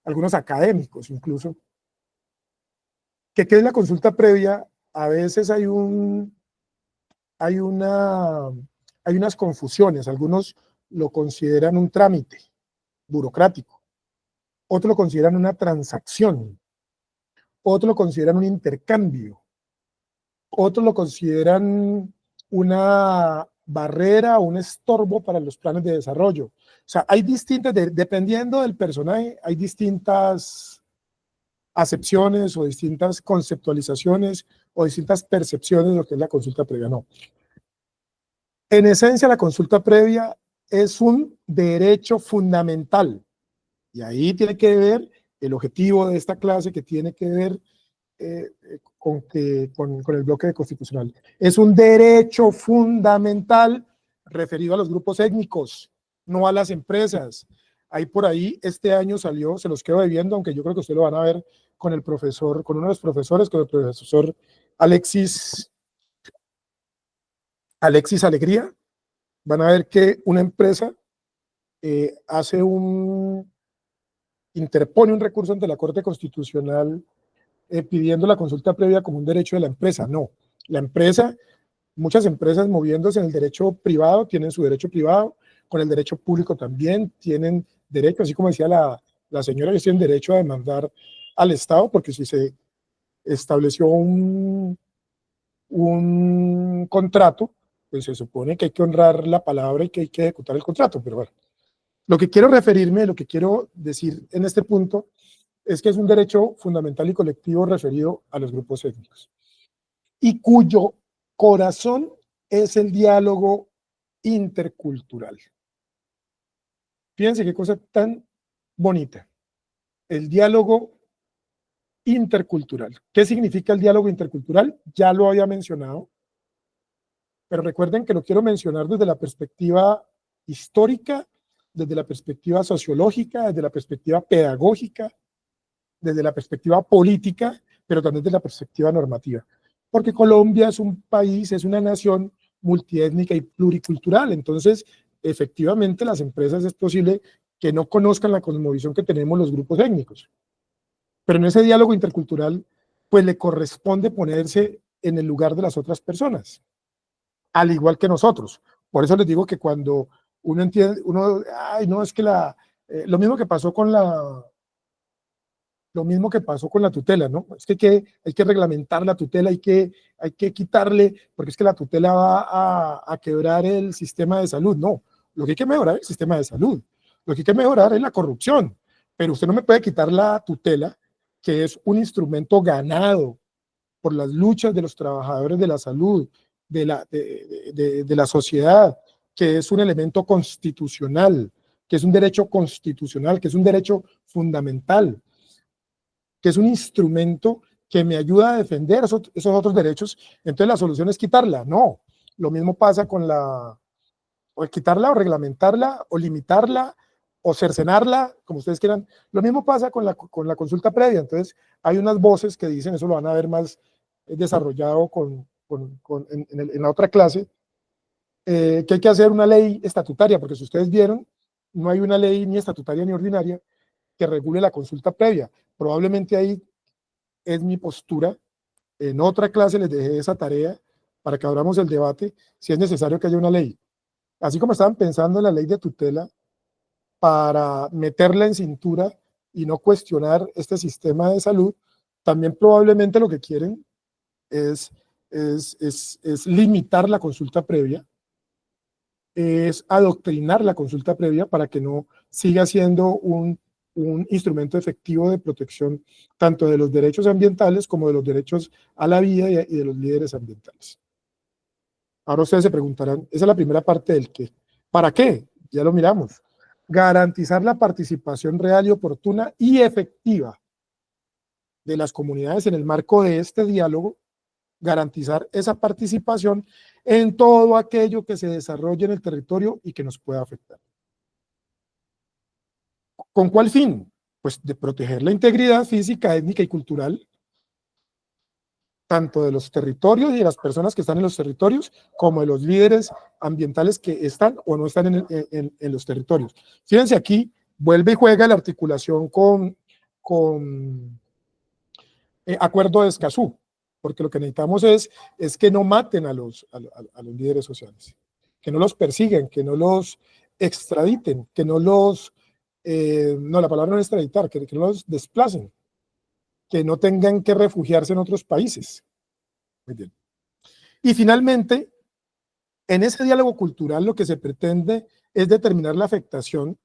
algunos académicos incluso, que qué es la consulta previa, a veces hay unas confusiones. Algunos lo consideran un trámite burocrático, otros lo consideran una transacción, otros lo consideran un intercambio, otros lo consideran una barrera o un estorbo para los planes de desarrollo. O sea, hay distintas, dependiendo del personaje, hay distintas acepciones o distintas conceptualizaciones o distintas percepciones de lo que es la consulta previa. No. En esencia, la consulta previa es un derecho fundamental. Y ahí tiene que ver el objetivo de esta clase, que tiene que ver con el bloque constitucional. Es un derecho fundamental referido a los grupos étnicos, no a las empresas. Ahí por ahí este año salió, se los quedo debiendo, aunque yo creo que ustedes lo van a ver con el profesor, con uno de los profesores, con el profesor Alexis Alegría. Van a ver que una empresa interpone un recurso ante la Corte Constitucional pidiendo la consulta previa como un derecho de la empresa. No, la empresa, muchas empresas moviéndose en el derecho privado tienen su derecho privado, con el derecho público también tienen derecho, así como decía la señora, ellos tienen derecho a demandar al Estado, porque si se estableció un contrato, pues se supone que hay que honrar la palabra y que hay que ejecutar el contrato. Pero bueno, lo que quiero referirme, lo que quiero decir en este punto es que es un derecho fundamental y colectivo referido a los grupos étnicos y cuyo corazón es el diálogo intercultural. Fíjense qué cosa tan bonita, el diálogo intercultural. ¿Qué significa el diálogo intercultural? Ya lo había mencionado, pero recuerden que lo quiero mencionar desde la perspectiva histórica desde la perspectiva sociológica, desde la perspectiva pedagógica, desde la perspectiva política, pero también desde la perspectiva normativa. Porque Colombia es un país, es una nación multiétnica y pluricultural, entonces efectivamente las empresas es posible que no conozcan la cosmovisión que tenemos los grupos étnicos, pero en ese diálogo intercultural pues le corresponde ponerse en el lugar de las otras personas, al igual que nosotros. Por eso les digo que cuando uno entiende, ay, no, es que lo mismo que pasó con la tutela, ¿no? Es que hay que reglamentar la tutela, hay que quitarle, porque es que la tutela va a quebrar el sistema de salud. No, lo que hay que mejorar es el sistema de salud, lo que hay que mejorar es la corrupción, pero usted no me puede quitar la tutela, que es un instrumento ganado por las luchas de los trabajadores de la salud, de la sociedad, que es un elemento constitucional, que es un derecho constitucional, que es un derecho fundamental, que es un instrumento que me ayuda a defender esos otros derechos. Entonces la solución es quitarla. No, lo mismo pasa con o quitarla o reglamentarla o limitarla o cercenarla, como ustedes quieran. Lo mismo pasa con la consulta previa. Entonces hay unas voces que dicen, eso lo van a ver más desarrollado en la otra clase, que hay que hacer una ley estatutaria, porque si ustedes vieron, no hay una ley ni estatutaria ni ordinaria que regule la consulta previa. Probablemente ahí es mi postura. En otra clase les dejé esa tarea para que abramos el debate si es necesario que haya una ley. Así como estaban pensando en la ley de tutela para meterla en cintura y no cuestionar este sistema de salud, también probablemente lo que quieren es limitar la consulta previa, es adoctrinar la consulta previa para que no siga siendo un instrumento efectivo de protección tanto de los derechos ambientales como de los derechos a la vida y de los líderes ambientales. Ahora ustedes se preguntarán, esa es la primera parte del qué. ¿Para qué? Ya lo miramos. Garantizar la participación real y oportuna y efectiva de las comunidades en el marco de este diálogo, garantizar esa participación en todo aquello que se desarrolle en el territorio y que nos pueda afectar. ¿Con cuál fin? Pues de proteger la integridad física, étnica y cultural, tanto de los territorios y de las personas que están en los territorios, como de los líderes ambientales que están o no están en los territorios. Fíjense aquí, vuelve y juega la articulación con Acuerdo de Escazú, porque lo que necesitamos es que no maten a los líderes sociales, que no los persigan, que no los extraditen, que no los, no, la palabra no es extraditar, que no los desplacen, que no tengan que refugiarse en otros países. Muy bien. Y finalmente, en ese diálogo cultural lo que se pretende es determinar la afectación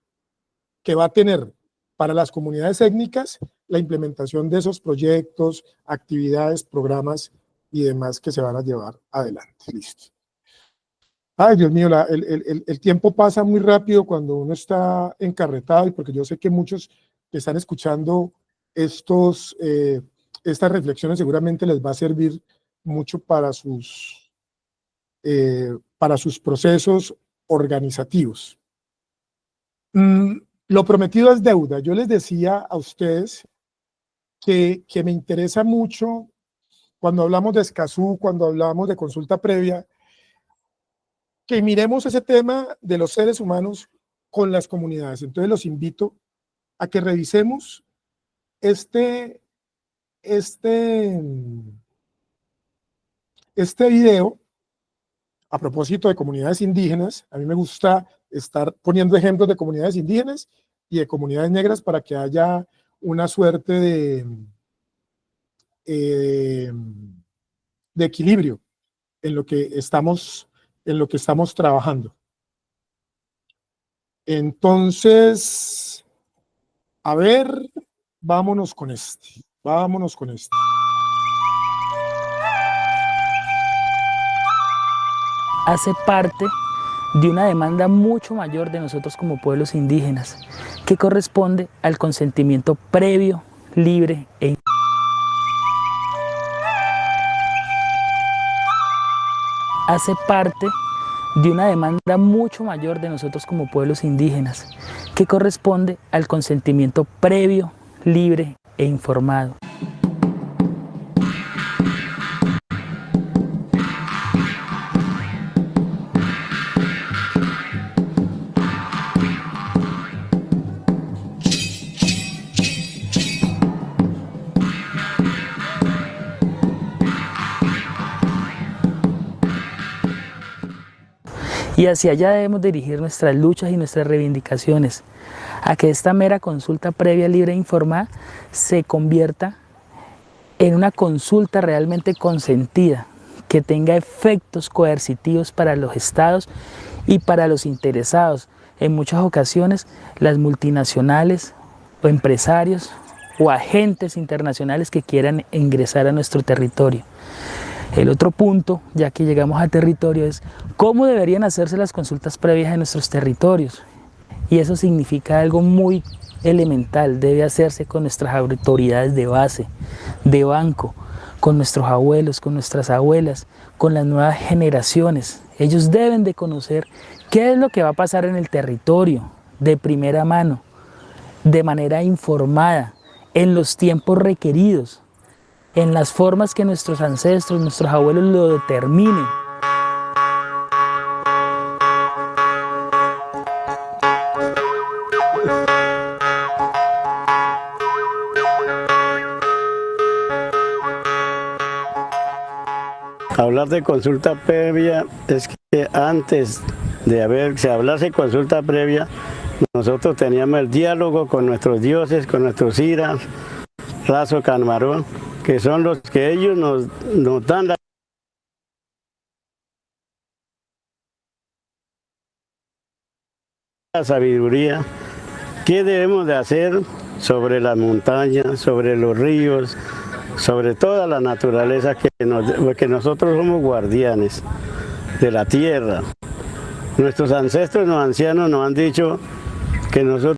que va a tener para las comunidades étnicas la implementación de esos proyectos, actividades, programas y demás que se van a llevar adelante. Listo. Ay, Dios mío, el tiempo pasa muy rápido cuando uno está encarretado, y porque yo sé que muchos que están escuchando estas reflexiones seguramente les va a servir mucho para sus procesos organizativos. Lo prometido es deuda. Yo les decía a ustedes que me interesa mucho cuando hablamos de Escazú, cuando hablamos de consulta previa, que miremos ese tema de los seres humanos con las comunidades. Entonces los invito a que revisemos este video a propósito de comunidades indígenas. A mí me gusta estar poniendo ejemplos de comunidades indígenas y de comunidades negras para que haya una suerte de equilibrio en lo que estamos trabajando. Entonces, a ver, vámonos con este. Hace parte de una demanda mucho mayor de nosotros como pueblos indígenas, que corresponde al consentimiento previo, libre e hace parte de una demanda mucho mayor de nosotros como pueblos indígenas, que corresponde al consentimiento previo, libre e informado. Y hacia allá debemos dirigir nuestras luchas y nuestras reivindicaciones, a que esta mera consulta previa, libre e informada se convierta en una consulta realmente consentida, que tenga efectos coercitivos para los estados y para los interesados. En muchas ocasiones, las multinacionales o empresarios o agentes internacionales que quieran ingresar a nuestro territorio. El otro punto, ya que llegamos al territorio, es cómo deberían hacerse las consultas previas en nuestros territorios. Y eso significa algo muy elemental, debe hacerse con nuestras autoridades de base, de banco, con nuestros abuelos, con nuestras abuelas, con las nuevas generaciones. Ellos deben de conocer qué es lo que va a pasar en el territorio de primera mano, de manera informada, en los tiempos requeridos, en las formas que nuestros ancestros, nuestros abuelos lo determinen. Hablar de consulta previa es que antes de se hablase de consulta previa, nosotros teníamos el diálogo con nuestros dioses, con nuestros iras, Razo, Camarón, que son los que ellos nos dan la sabiduría. ¿Qué debemos de hacer sobre las montañas, sobre los ríos, sobre toda la naturaleza, porque nosotros somos guardianes de la tierra? Nuestros ancestros, los ancianos, nos han dicho que nosotros...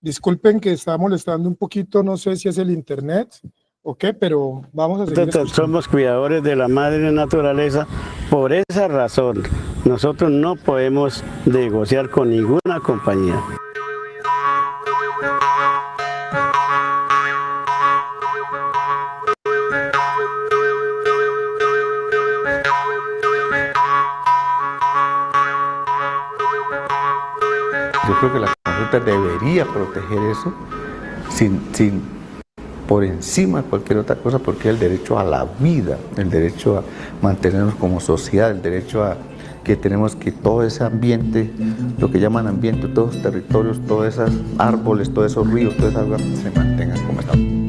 Disculpen que está molestando un poquito, no sé si es el internet o qué, pero vamos a seguir escuchando. Somos cuidadores de la madre naturaleza. Por esa razón, nosotros no podemos negociar con ninguna compañía. Yo creo que la consulta debería proteger eso sin por encima de cualquier otra cosa, porque es el derecho a la vida, el derecho a mantenernos como sociedad, el derecho a que tenemos que todo ese ambiente, lo que llaman ambiente, todos los territorios, todos esos árboles, todos esos ríos, todas esas aguas se mantengan como están.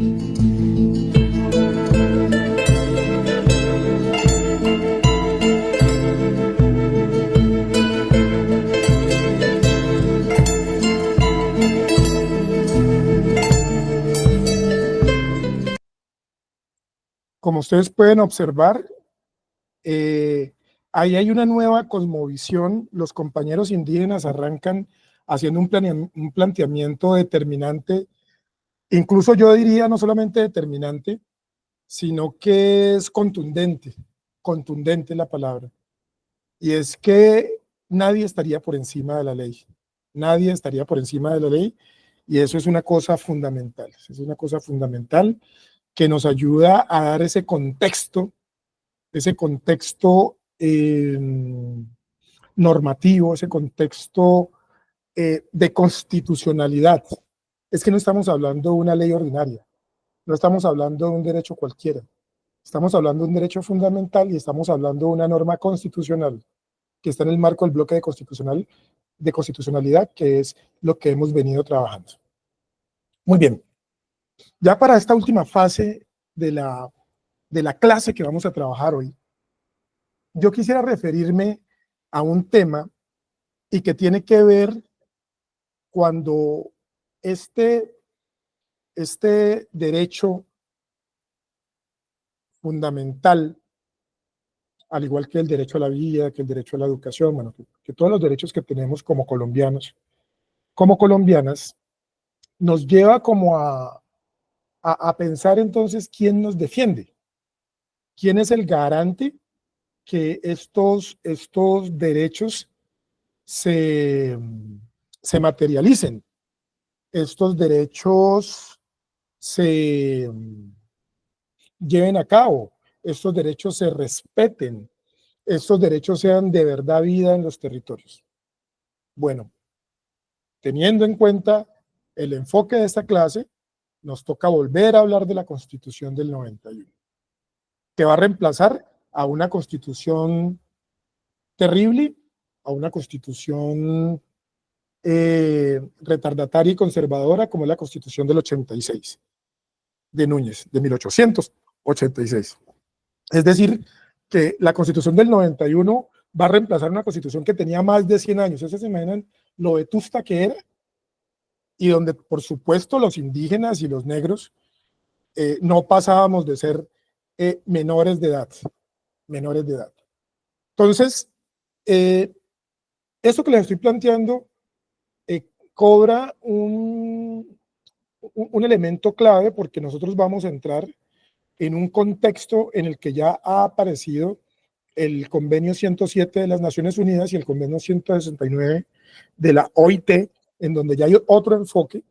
Como ustedes pueden observar, ahí hay una nueva cosmovisión. Los compañeros indígenas arrancan haciendo un planteamiento determinante, incluso yo diría no solamente determinante, sino que es contundente es la palabra. Y es que nadie estaría por encima de la ley. Nadie estaría por encima de la ley, y eso es una cosa fundamental. Es una cosa fundamental que nos ayuda a dar ese contexto normativo, ese contexto de constitucionalidad. Es que no estamos hablando de una ley ordinaria, no estamos hablando de un derecho cualquiera, estamos hablando de un derecho fundamental y estamos hablando de una norma constitucional que está en el marco del bloque de constitucionalidad, que es lo que hemos venido trabajando. Muy bien. Ya para esta última fase de la clase que vamos a trabajar hoy, yo quisiera referirme a un tema y que tiene que ver cuando este derecho fundamental, al igual que el derecho a la vida, que el derecho a la educación, bueno, que todos los derechos que tenemos como colombianos, como colombianas, nos lleva como a pensar entonces quién nos defiende, quién es el garante que estos derechos se materialicen, estos derechos se lleven a cabo, estos derechos se respeten, estos derechos sean de verdad vida en los territorios. Bueno, teniendo en cuenta el enfoque de esta clase, nos toca volver a hablar de la Constitución del 91, que va a reemplazar a una Constitución terrible, a una Constitución retardataria y conservadora como es la Constitución del 86, de Núñez, de 1886. Es decir, que la Constitución del 91 va a reemplazar una Constitución que tenía más de 100 años. ¿Ustedes se imaginan lo vetusta que era? Y donde, por supuesto, los indígenas y los negros no pasábamos de ser menores de edad. Entonces, esto que les estoy planteando cobra un elemento clave, porque nosotros vamos a entrar en un contexto en el que ya ha aparecido el Convenio 107 de las Naciones Unidas y el Convenio 169 de la OIT, en donde ya hay otro enfoque.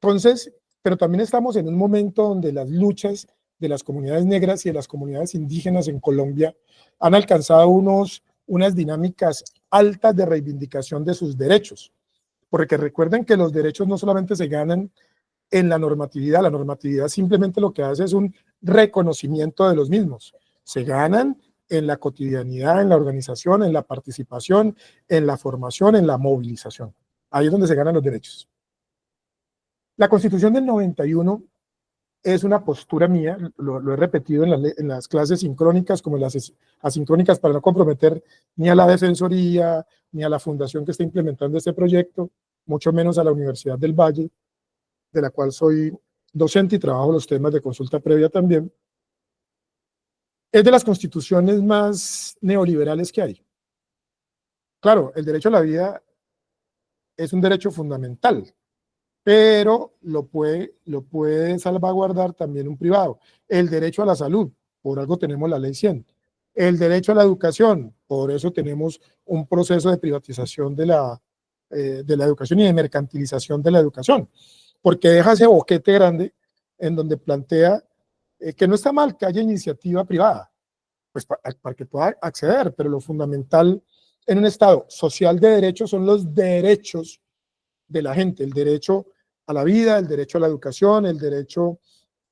Entonces, pero también estamos en un momento donde las luchas de las comunidades negras y de las comunidades indígenas en Colombia han alcanzado unas dinámicas altas de reivindicación de sus derechos. Porque recuerden que los derechos no solamente se ganan en la normatividad simplemente lo que hace es un reconocimiento de los mismos. Se ganan en la cotidianidad, en la organización, en la participación, en la formación, en la movilización. Ahí es donde se ganan los derechos. La Constitución del 91 es una postura mía, lo he repetido en las clases sincrónicas como en las asincrónicas para no comprometer ni a la Defensoría, ni a la fundación que está implementando este proyecto, mucho menos a la Universidad del Valle, de la cual soy docente y trabajo los temas de consulta previa también. Es de las constituciones más neoliberales que hay. Claro, el derecho a la vida es un derecho fundamental, pero lo puede salvaguardar también un privado. El derecho a la salud, por algo tenemos la ley 100. El derecho a la educación, por eso tenemos un proceso de privatización de la educación y de mercantilización de la educación, porque deja ese boquete grande en donde plantea que no está mal que haya iniciativa privada, pues para que pueda acceder, pero lo fundamental en un Estado social de derechos son los derechos de la gente, el derecho a la vida, el derecho a la educación, el derecho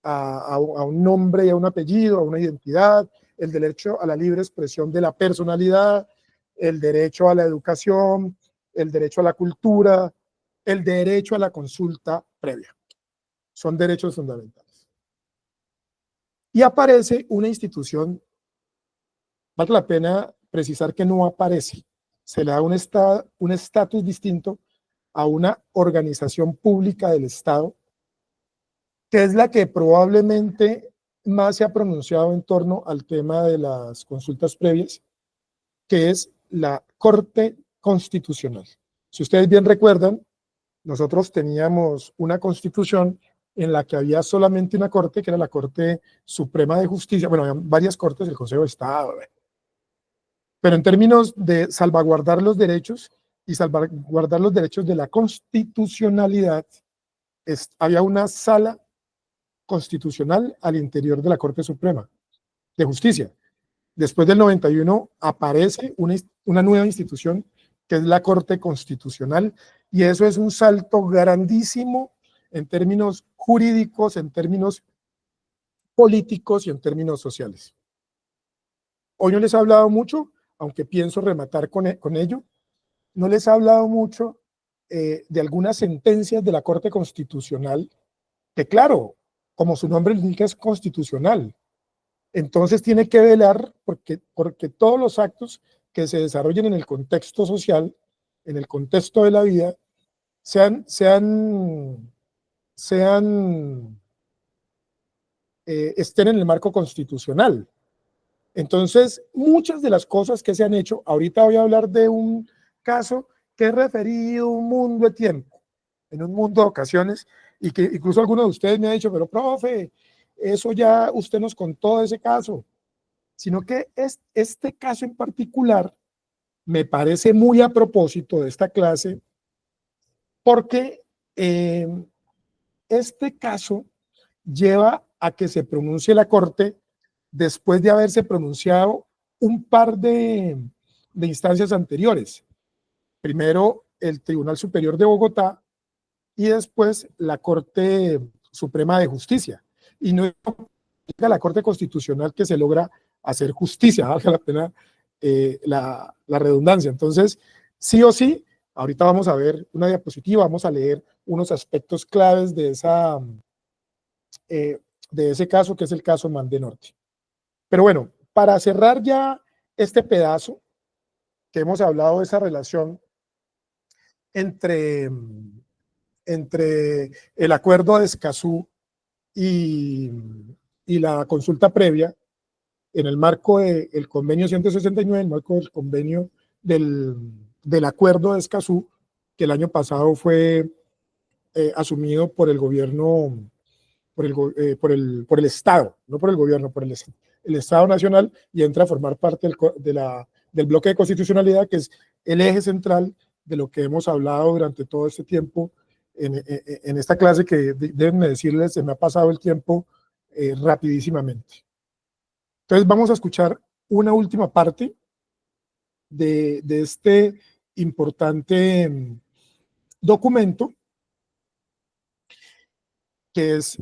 a un nombre y a un apellido, a una identidad, el derecho a la libre expresión de la personalidad, el derecho a la educación, el derecho a la cultura, el derecho a la consulta previa. Son derechos fundamentales. Y aparece una institución, vale la pena precisar que no aparece, se le da un estatus distinto a una organización pública del Estado, que es la que probablemente más se ha pronunciado en torno al tema de las consultas previas, que es la Corte Constitucional. Si ustedes bien recuerdan, nosotros teníamos una constitución en la que había solamente una corte, que era la Corte Suprema de Justicia. Bueno, había varias cortes, el Consejo de Estado, pero en términos de salvaguardar los derechos y salvaguardar los derechos de la constitucionalidad, había una sala constitucional al interior de la Corte Suprema de Justicia. Después del 91 aparece una nueva institución que es la Corte Constitucional, y eso es un salto grandísimo en términos jurídicos, en términos políticos y en términos sociales. Hoy no les he hablado mucho, aunque pienso rematar con ello, no les he hablado mucho de algunas sentencias de la Corte Constitucional, que claro, como su nombre indica, es constitucional. Entonces tiene que velar porque todos los actos que se desarrollen en el contexto social, en el contexto de la vida, estén en el marco constitucional. Entonces, muchas de las cosas que se han hecho, ahorita voy a hablar de un caso que es referido a un mundo de tiempo, en un mundo de ocasiones, y que incluso algunos de ustedes me han dicho, pero profe, eso ya usted nos contó de ese caso. sino que este caso en particular me parece muy a propósito de esta clase, porque este caso lleva a que se pronuncie la Corte después de haberse pronunciado un par de instancias anteriores. Primero el Tribunal Superior de Bogotá y después la Corte Suprema de Justicia. Y no es la Corte Constitucional que se logra hacer justicia, valga la pena la redundancia. Entonces, sí o sí, ahorita vamos a ver una diapositiva, vamos a leer unos aspectos claves de ese caso, que es el caso Man de Norte. Pero bueno, para cerrar ya este pedazo, que hemos hablado de esa relación entre el acuerdo de Escazú y la consulta previa, en el marco del convenio 169, en el marco del convenio del acuerdo de Escazú, que el año pasado fue asumido por el gobierno, por el Estado, no por el gobierno, por el Estado Nacional, y entra a formar parte del bloque de constitucionalidad, que es el eje central de lo que hemos hablado durante todo este tiempo en esta clase, que déjenme decirles, se me ha pasado el tiempo rapidísimamente. Entonces vamos a escuchar una última parte de este importante documento, que es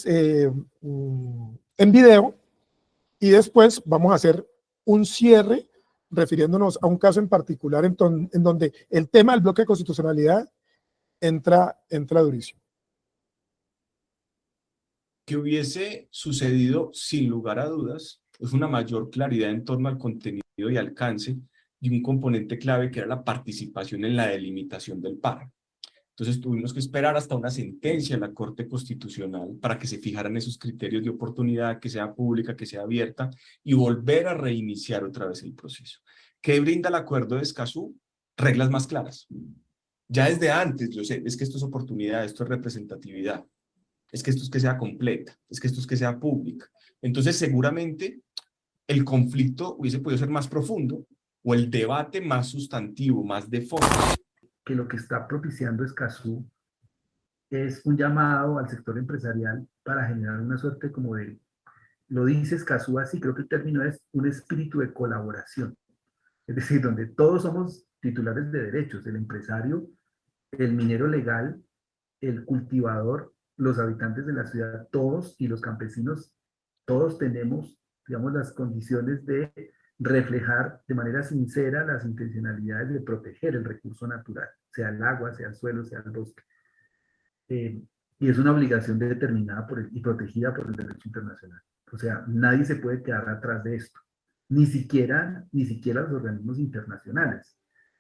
en video, y después vamos a hacer un cierre refiriéndonos a un caso en particular en donde el tema del bloque de constitucionalidad entra durísimo. Que hubiese sucedido, sin lugar a dudas, es una mayor claridad en torno al contenido y alcance de un componente clave que era la participación en la delimitación del párrafo. Entonces tuvimos que esperar hasta una sentencia de la Corte Constitucional para que se fijaran esos criterios de oportunidad, que sea pública, que sea abierta, y volver a reiniciar otra vez el proceso. ¿Qué brinda el acuerdo de Escazú? Reglas más claras. Ya desde antes, yo sé, es que esto es oportunidad, esto es representatividad, es que esto es que sea completa, es que esto es que sea pública. Entonces seguramente el conflicto hubiese podido ser más profundo, o el debate más sustantivo, más de fondo. Que lo que está propiciando Escazú es un llamado al sector empresarial para generar una suerte como de, lo dice Escazú así, creo que el término es un espíritu de colaboración, es decir, donde todos somos titulares de derechos, el empresario, el minero legal, el cultivador, los habitantes de la ciudad, todos, y los campesinos, todos tenemos, digamos, las condiciones de reflejar de manera sincera las intencionalidades de proteger el recurso natural, sea el agua, sea el suelo, sea el bosque. Y es una obligación determinada y protegida por el derecho internacional. O sea, nadie se puede quedar atrás de esto, ni siquiera los organismos internacionales.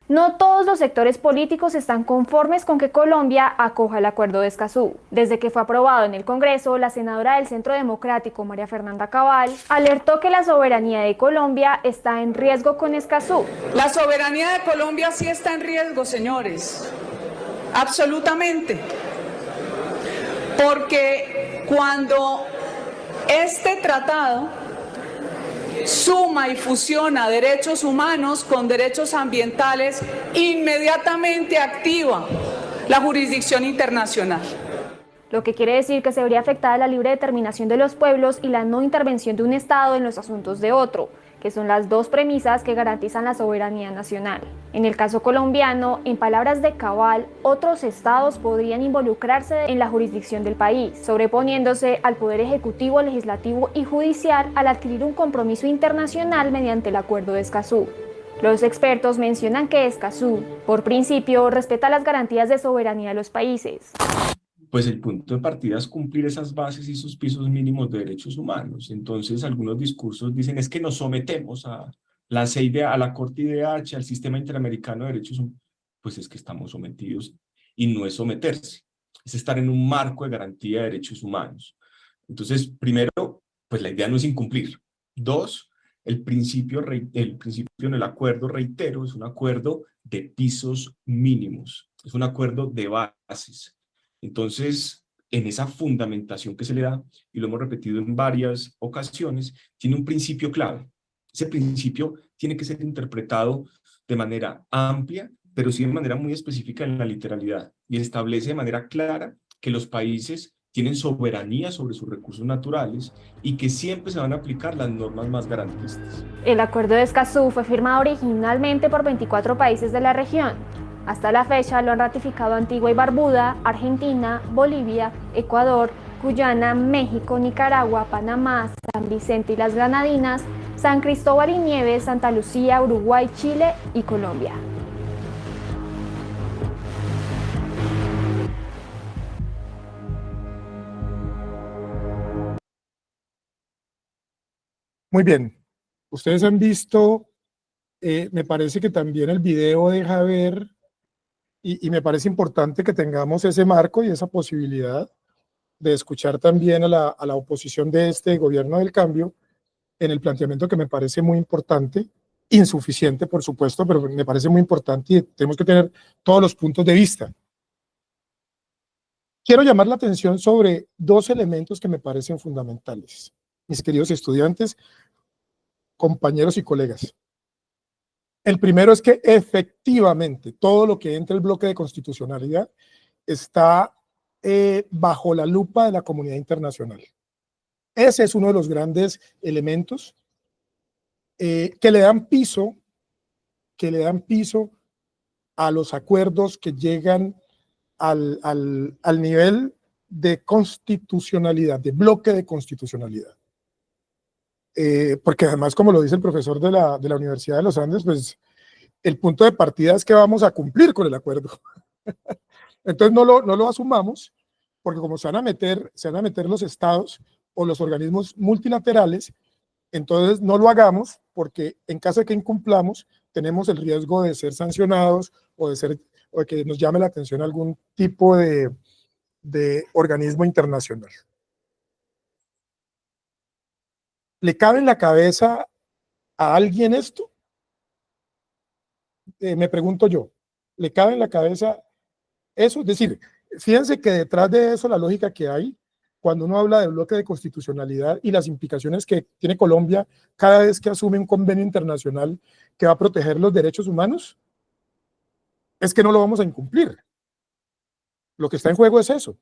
No todos los sectores políticos están conformes con que Colombia acoja el acuerdo de Escazú. Desde que fue aprobado en el Congreso, la senadora del Centro Democrático, María Fernanda Cabal, alertó que la soberanía de Colombia está en riesgo con Escazú. La soberanía de Colombia sí está en riesgo, señores. Absolutamente. Porque cuando este tratado suma y fusiona derechos humanos con derechos ambientales, inmediatamente activa la jurisdicción internacional. Lo que quiere decir que se vería afectada la libre determinación de los pueblos y la no intervención de un Estado en los asuntos de otro, que son las dos premisas que garantizan la soberanía nacional. En el caso colombiano, en palabras de Cabal, otros estados podrían involucrarse en la jurisdicción del país, sobreponiéndose al poder ejecutivo, legislativo y judicial al adquirir un compromiso internacional mediante el acuerdo de Escazú. Los expertos mencionan que Escazú, por principio, respeta las garantías de soberanía de los países. Pues el punto de partida es cumplir esas bases y sus pisos mínimos de derechos humanos. Entonces algunos discursos dicen es que nos sometemos a la CIDH, a la Corte IDH, al Sistema Interamericano de Derechos Humanos. Pues es que estamos sometidos, y no es someterse, es estar en un marco de garantía de derechos humanos. Entonces, primero, pues la idea no es incumplir. Dos, el principio en el acuerdo, reitero, es un acuerdo de pisos mínimos, es un acuerdo de bases. Entonces, en esa fundamentación que se le da, y lo hemos repetido en varias ocasiones, tiene un principio clave. Ese principio tiene que ser interpretado de manera amplia, pero sí de manera muy específica en la literalidad, y establece de manera clara que los países tienen soberanía sobre sus recursos naturales y que siempre se van a aplicar las normas más garantistas. El Acuerdo de Escazú fue firmado originalmente por 24 países de la región. Hasta la fecha lo han ratificado Antigua y Barbuda, Argentina, Bolivia, Ecuador, Guyana, México, Nicaragua, Panamá, San Vicente y las Granadinas, San Cristóbal y Nieves, Santa Lucía, Uruguay, Chile y Colombia. Muy bien. Ustedes han visto, me parece que también el video deja ver, y me parece importante que tengamos ese marco y esa posibilidad de escuchar también a la oposición de este gobierno del cambio en el planteamiento que me parece muy importante, insuficiente por supuesto, pero me parece muy importante y tenemos que tener todos los puntos de vista. Quiero llamar la atención sobre dos elementos que me parecen fundamentales, mis queridos estudiantes, compañeros y colegas. El primero es que efectivamente todo lo que entra el bloque de constitucionalidad está bajo la lupa de la comunidad internacional. Ese es uno de los grandes elementos que le dan piso a los acuerdos que llegan al nivel de constitucionalidad, de bloque de constitucionalidad. Porque además, como lo dice el profesor de la Universidad de los Andes, pues el punto de partida es que vamos a cumplir con el acuerdo. Entonces no lo asumamos, porque como se van a meter los estados o los organismos multilaterales, entonces no lo hagamos, porque en caso de que incumplamos, tenemos el riesgo de ser sancionados o de que nos llame la atención algún tipo de organismo internacional. ¿Le cabe en la cabeza a alguien esto? Me pregunto yo, ¿le cabe en la cabeza eso? Es decir, fíjense que detrás de eso la lógica que hay, cuando uno habla de bloque de constitucionalidad y las implicaciones que tiene Colombia cada vez que asume un convenio internacional que va a proteger los derechos humanos, es que no lo vamos a incumplir. Lo que está en juego es eso.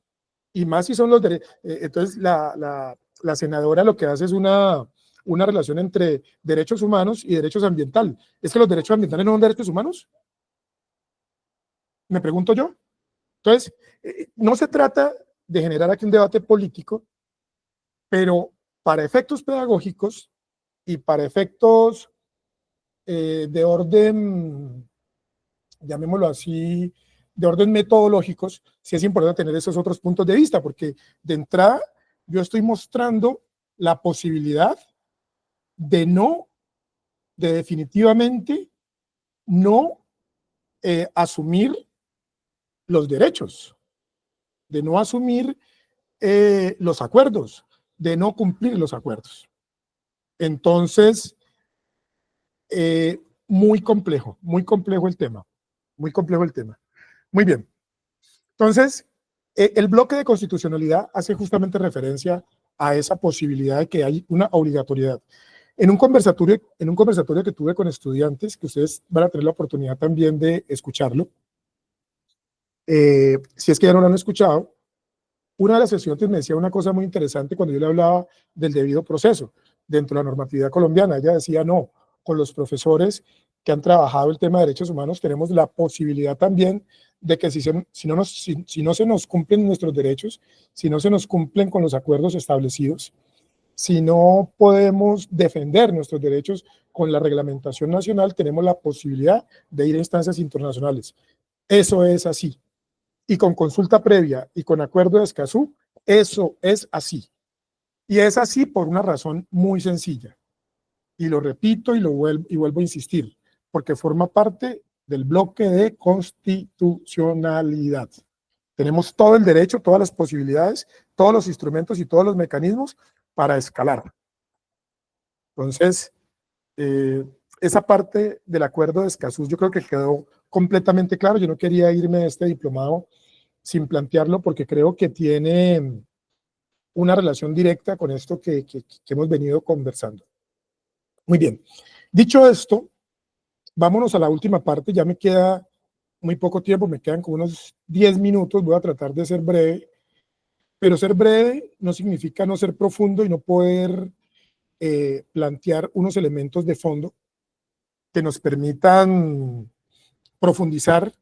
Y más si son los derechos. Entonces la senadora lo que hace es una relación entre derechos humanos y derechos ambientales. ¿Es que los derechos ambientales no son derechos humanos? Me pregunto yo. Entonces, no se trata de generar aquí un debate político, pero para efectos pedagógicos y para efectos de orden, llamémoslo así, de orden metodológicos, sí es importante tener esos otros puntos de vista, porque de entrada yo estoy mostrando la posibilidad de definitivamente no asumir los derechos, de no asumir los acuerdos, de no cumplir los acuerdos. Entonces, muy complejo el tema, muy complejo el tema. Muy bien. Entonces, el bloque de constitucionalidad hace justamente referencia a esa posibilidad de que hay una obligatoriedad. En un conversatorio que tuve con estudiantes, que ustedes van a tener la oportunidad también de escucharlo, si es que ya no lo han escuchado, una de las estudiantes me decía una cosa muy interesante cuando yo le hablaba del debido proceso dentro de la normatividad colombiana. Ella decía, no, con los profesores que han trabajado el tema de derechos humanos tenemos la posibilidad también de que si no se nos cumplen nuestros derechos, si no se nos cumplen con los acuerdos establecidos, si no podemos defender nuestros derechos con la reglamentación nacional, tenemos la posibilidad de ir a instancias internacionales. Eso es así. Y con consulta previa y con acuerdo de Escazú, eso es así. Y es así por una razón muy sencilla. Y lo repito y vuelvo a insistir, porque forma parte del bloque de constitucionalidad. Tenemos todo el derecho, todas las posibilidades, todos los instrumentos y todos los mecanismos para escalar. Entonces, esa parte del acuerdo de Escazú yo creo que quedó completamente claro. Yo no quería irme de este diplomado sin plantearlo porque creo que tiene una relación directa con esto que hemos venido conversando. Muy bien, dicho esto, vámonos a la última parte, ya me queda muy poco tiempo, me quedan como unos 10 minutos, voy a tratar de ser breve, pero ser breve no significa no ser profundo y no poder plantear unos elementos de fondo que nos permitan profundizar,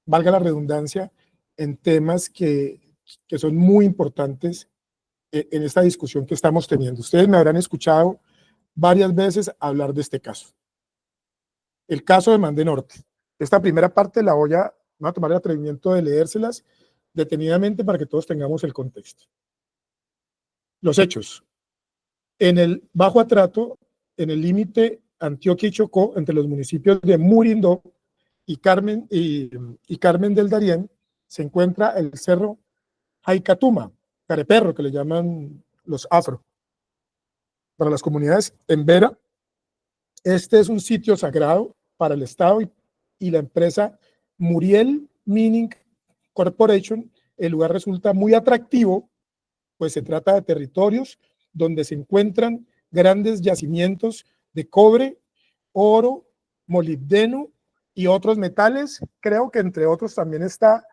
valga la redundancia, en temas que son muy importantes en esta discusión que estamos teniendo. Ustedes me habrán escuchado varias veces hablar de este caso. El caso de Mande Norte. Esta primera parte voy a tomar el atrevimiento de leérselas detenidamente para que todos tengamos el contexto. Los hechos. En el Bajo Atrato, en el límite Antioquia y Chocó, entre los municipios de Murindó y Carmen del Darién, se encuentra el cerro Jaicatuma, Careperro, que le llaman los afro. Para las comunidades en Vera, este es un sitio sagrado para el Estado y la empresa Muriel Mining Corporation. El lugar resulta muy atractivo, pues se trata de territorios donde se encuentran grandes yacimientos de cobre, oro, molibdeno y otros metales. Creo que entre otros también está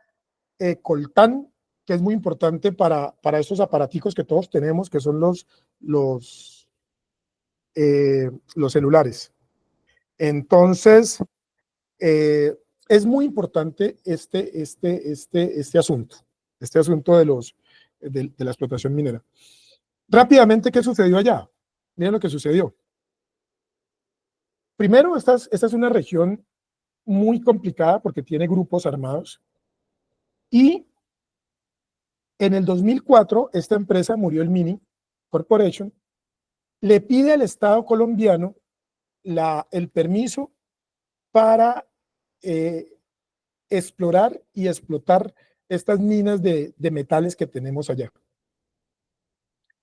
coltán, que es muy importante para estos aparaticos que todos tenemos, que son los celulares. Entonces, es muy importante este asunto de la explotación minera. Rápidamente, ¿qué sucedió allá? Miren lo que sucedió. Primero, esta es una región muy complicada porque tiene grupos armados y en el 2004 esta empresa, Muriel Mining Corporation, le pide al Estado colombiano el permiso para explorar y explotar estas minas de metales que tenemos allá.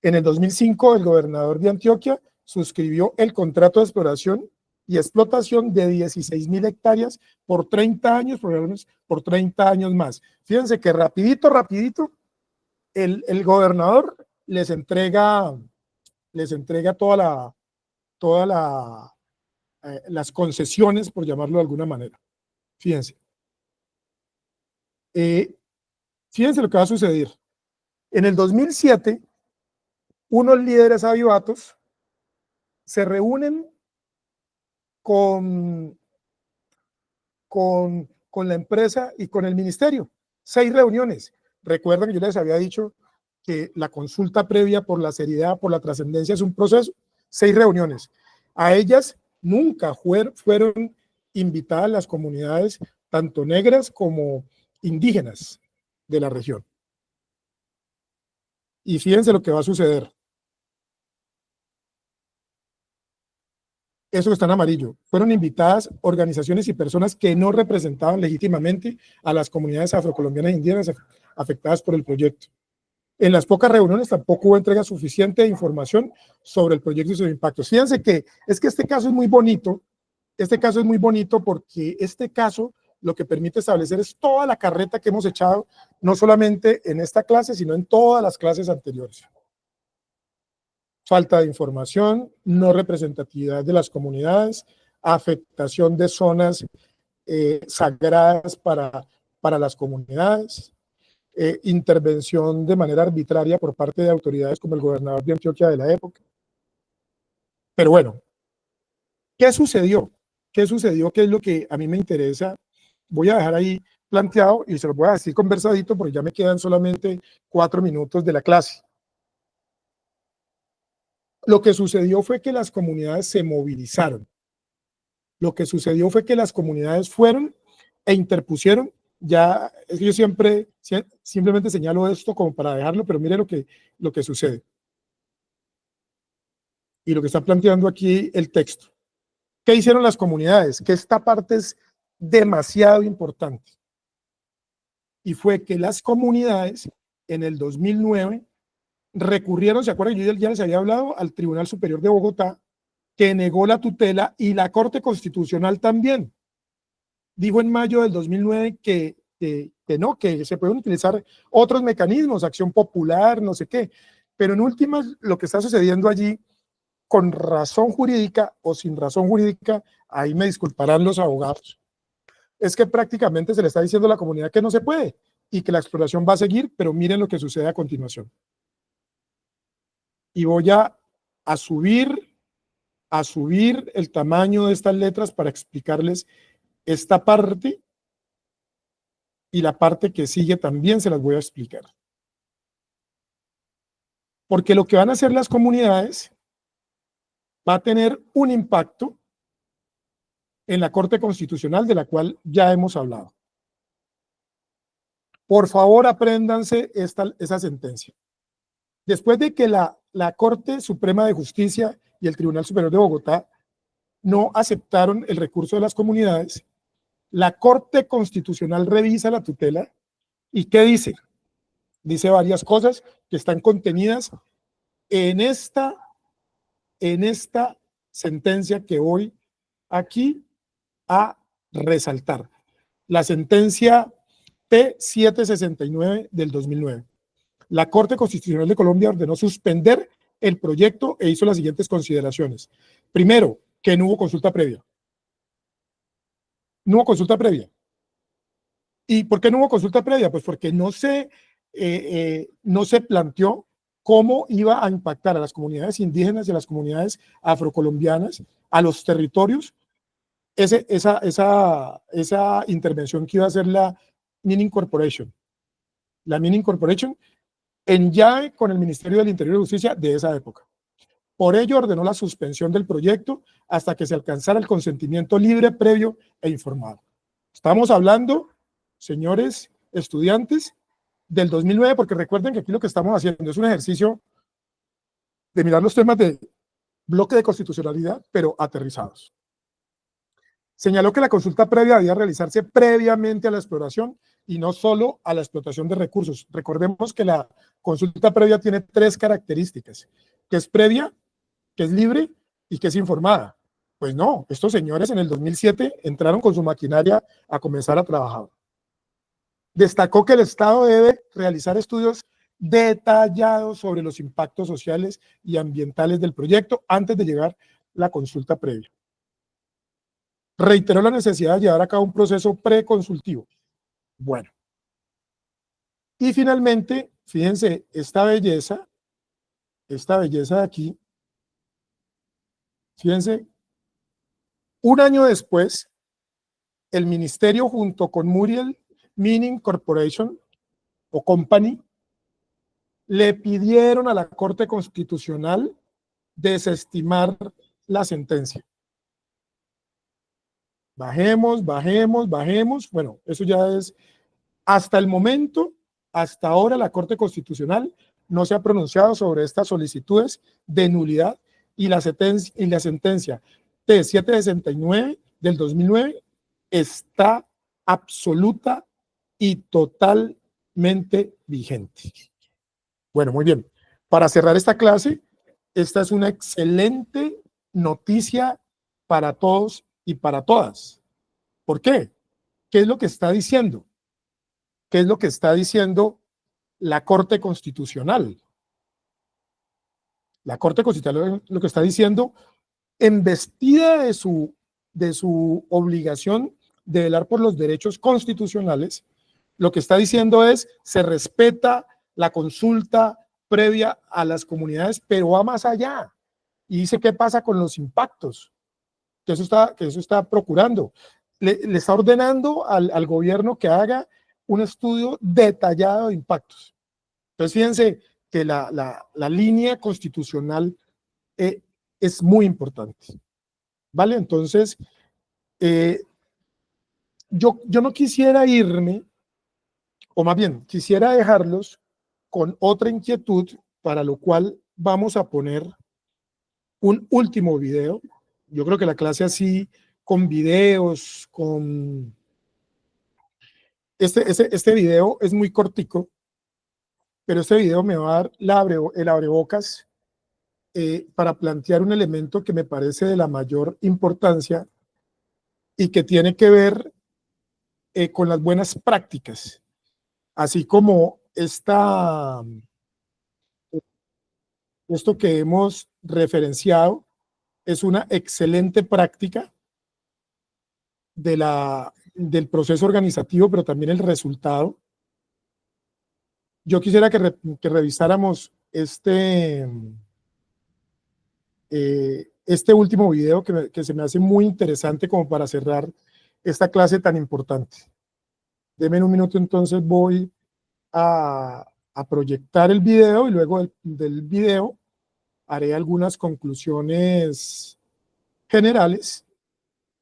En el 2005, el gobernador de Antioquia suscribió el contrato de exploración y explotación de 16.000 hectáreas por 30 años, por 30 años más. Fíjense que rapidito, el gobernador les entrega todas las concesiones, por llamarlo de alguna manera. Fíjense. Fíjense lo que va a suceder. En el 2007, unos líderes avivatos se reúnen con la empresa y con el ministerio. 6 reuniones. Recuerdan que yo les había dicho que la consulta previa por la seriedad, por la trascendencia es un proceso. 6 reuniones. A ellas nunca fueron invitadas las comunidades, tanto negras como indígenas de la región. Y fíjense lo que va a suceder. Eso que está en amarillo. Fueron invitadas organizaciones y personas que no representaban legítimamente a las comunidades afrocolombianas e indígenas afectadas por el proyecto. En las pocas reuniones tampoco hubo entrega suficiente de información sobre el proyecto y sus impactos. Fíjense que este caso es muy bonito. Este caso es muy bonito porque este caso lo que permite establecer es toda la carreta que hemos echado, no solamente en esta clase, sino en todas las clases anteriores. Falta de información, no representatividad de las comunidades, afectación de zonas sagradas para las comunidades, intervención de manera arbitraria por parte de autoridades como el gobernador de Antioquia de la época. Pero bueno, ¿qué sucedió? ¿Qué sucedió? ¿Qué es lo que a mí me interesa? Voy a dejar ahí planteado y se lo voy a decir conversadito porque ya me quedan solamente 4 minutos de la clase. Lo que sucedió fue que las comunidades se movilizaron. Lo que sucedió fue que las comunidades fueron e interpusieron. Ya, es que yo simplemente señalo esto como para dejarlo, pero mire lo que sucede. Y lo que está planteando aquí el texto. ¿Qué hicieron las comunidades? Que esta parte es demasiado importante. Y fue que las comunidades en el 2009 recurrieron, ¿se acuerdan? Yo ya les había hablado al Tribunal Superior de Bogotá, que negó la tutela, y la Corte Constitucional también. Dijo en mayo del 2009 que que se pueden utilizar otros mecanismos, acción popular, no sé qué, pero en últimas lo que está sucediendo allí, con razón jurídica o sin razón jurídica, ahí me disculparán los abogados, es que prácticamente se le está diciendo a la comunidad que no se puede y que la exploración va a seguir, pero miren lo que sucede a continuación. Y voy a subir el tamaño de estas letras para explicarles esta parte, y la parte que sigue también se las voy a explicar. Porque lo que van a hacer las comunidades va a tener un impacto en la Corte Constitucional, de la cual ya hemos hablado. Por favor, apréndanse esa sentencia. Después de que la Corte Suprema de Justicia y el Tribunal Superior de Bogotá no aceptaron el recurso de las comunidades, la Corte Constitucional revisa la tutela y ¿qué dice? Dice varias cosas que están contenidas en esta sentencia que voy aquí a resaltar. La sentencia P769 del 2009. La Corte Constitucional de Colombia ordenó suspender el proyecto e hizo las siguientes consideraciones. Primero, que no hubo consulta previa. No hubo consulta previa. ¿Y por qué no hubo consulta previa? Pues porque no se planteó cómo iba a impactar a las comunidades indígenas y a las comunidades afrocolombianas, a los territorios, esa intervención que iba a hacer la Mining Corporation. La Mining Corporation en llave con el Ministerio del Interior y Justicia de esa época. Por ello ordenó la suspensión del proyecto hasta que se alcanzara el consentimiento libre, previo e informado. Estamos hablando, señores estudiantes, del 2009, porque recuerden que aquí lo que estamos haciendo es un ejercicio de mirar los temas de bloque de constitucionalidad, pero aterrizados. Señaló que la consulta previa debía realizarse previamente a la exploración y no solo a la explotación de recursos. Recordemos que la consulta previa tiene 3 características, que es previa, que es libre y que es informada. Pues no, estos señores en el 2007 entraron con su maquinaria a comenzar a trabajar. Destacó que el Estado debe realizar estudios detallados sobre los impactos sociales y ambientales del proyecto antes de llegar a la consulta previa. Reiteró la necesidad de llevar a cabo un proceso preconsultivo. Bueno. Y finalmente, fíjense, esta belleza de aquí, fíjense, un año después, el ministerio junto con Muriel Mining Corporation o Company le pidieron a la Corte Constitucional desestimar la sentencia. Bajemos. Bueno, eso ya es, hasta el momento, hasta ahora la Corte Constitucional no se ha pronunciado sobre estas solicitudes de nulidad y la sentencia T769 del 2009 está absoluta y totalmente vigente. Bueno, muy bien. Para cerrar esta clase, esta es una excelente noticia para todos y para todas. ¿Por qué? ¿Qué es lo que está diciendo? ¿Qué es lo que está diciendo la Corte Constitucional? La Corte Constitucional lo que está diciendo, embestida de su obligación de velar por los derechos constitucionales, lo que está diciendo es, se respeta la consulta previa a las comunidades, pero va más allá. Y dice, ¿qué pasa con los impactos? Que eso está procurando. Le está ordenando al gobierno que haga un estudio detallado de impactos. Entonces, fíjense que la línea constitucional es muy importante. ¿Vale? Entonces, yo no quisiera irme, o más bien, quisiera dejarlos con otra inquietud, para lo cual vamos a poner un último video. Yo creo que la clase así, con videos, con... Este video es muy cortico, pero este video me va a dar el abrebocas para plantear un elemento que me parece de la mayor importancia y que tiene que ver con las buenas prácticas, así como esto que hemos referenciado es una excelente práctica del proceso organizativo, pero también el resultado. Yo quisiera que revisáramos este último video que se me hace muy interesante como para cerrar esta clase tan importante. Deme un minuto, entonces voy a proyectar el video y luego del video haré algunas conclusiones generales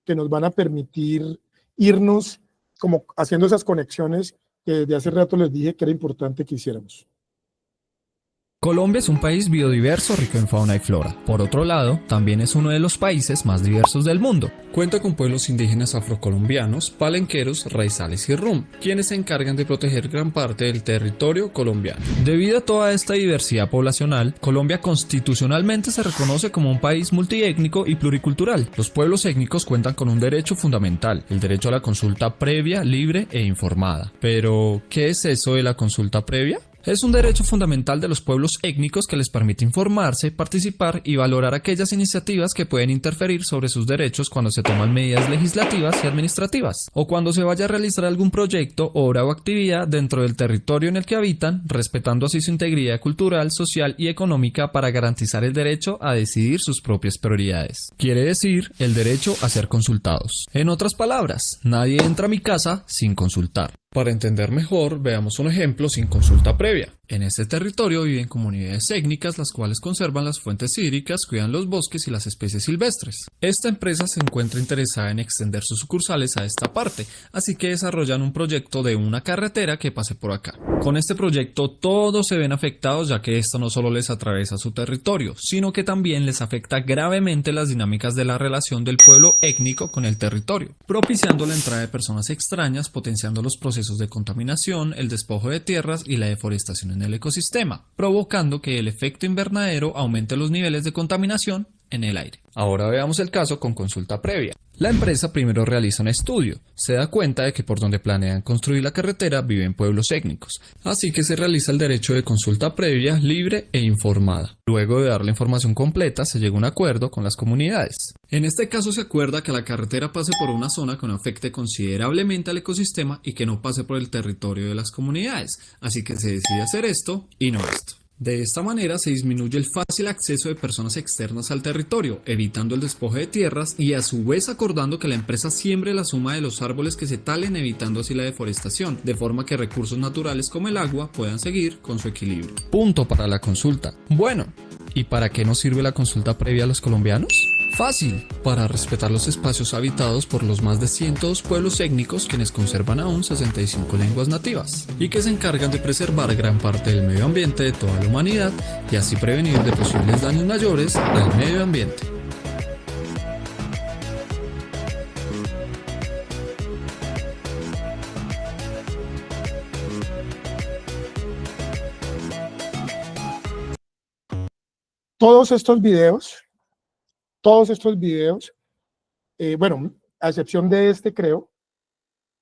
que nos van a permitir irnos como haciendo esas conexiones que desde hace rato les dije que era importante que hiciéramos. Colombia es un país biodiverso rico en fauna y flora. Por otro lado, también es uno de los países más diversos del mundo. Cuenta con pueblos indígenas afrocolombianos, palenqueros, raizales y rum, quienes se encargan de proteger gran parte del territorio colombiano. Debido a toda esta diversidad poblacional, Colombia constitucionalmente se reconoce como un país multiétnico y pluricultural. Los pueblos étnicos cuentan con un derecho fundamental, el derecho a la consulta previa, libre e informada. Pero, ¿qué es eso de la consulta previa? Es un derecho fundamental de los pueblos étnicos que les permite informarse, participar y valorar aquellas iniciativas que pueden interferir sobre sus derechos cuando se toman medidas legislativas y administrativas, o cuando se vaya a realizar algún proyecto, obra o actividad dentro del territorio en el que habitan, respetando así su integridad cultural, social y económica para garantizar el derecho a decidir sus propias prioridades. Quiere decir, el derecho a ser consultados. En otras palabras, nadie entra a mi casa sin consultar. Para entender mejor, veamos un ejemplo sin consulta previa. En este territorio viven comunidades étnicas las cuales conservan las fuentes hídricas, cuidan los bosques y las especies silvestres. Esta empresa se encuentra interesada en extender sus sucursales a esta parte, así que desarrollan un proyecto de una carretera que pase por acá. Con este proyecto todos se ven afectados, ya que esto no solo les atraviesa su territorio, sino que también les afecta gravemente las dinámicas de la relación del pueblo étnico con el territorio, propiciando la entrada de personas extrañas, potenciando los procesos de contaminación, el despojo de tierras y la deforestación en el ecosistema, provocando que el efecto invernadero aumente los niveles de contaminación en el aire. Ahora veamos el caso con consulta previa. La empresa primero realiza un estudio, se da cuenta de que por donde planean construir la carretera viven pueblos étnicos, así que se realiza el derecho de consulta previa, libre e informada. Luego de dar la información completa, se llega a un acuerdo con las comunidades. En este caso se acuerda que la carretera pase por una zona que no afecte considerablemente al ecosistema y que no pase por el territorio de las comunidades, así que se decide hacer esto y no esto. De esta manera se disminuye el fácil acceso de personas externas al territorio, evitando el despojo de tierras y a su vez acordando que la empresa siembre la suma de los árboles que se talen, evitando así la deforestación, de forma que recursos naturales como el agua puedan seguir con su equilibrio. Punto para la consulta. Bueno, ¿y para qué nos sirve la consulta previa a los colombianos? Fácil, para respetar los espacios habitados por los más de 102 pueblos étnicos quienes conservan aún 65 lenguas nativas y que se encargan de preservar gran parte del medio ambiente de toda la humanidad y así prevenir de posibles daños mayores al medio ambiente. Todos estos videos, bueno, a excepción de este, creo,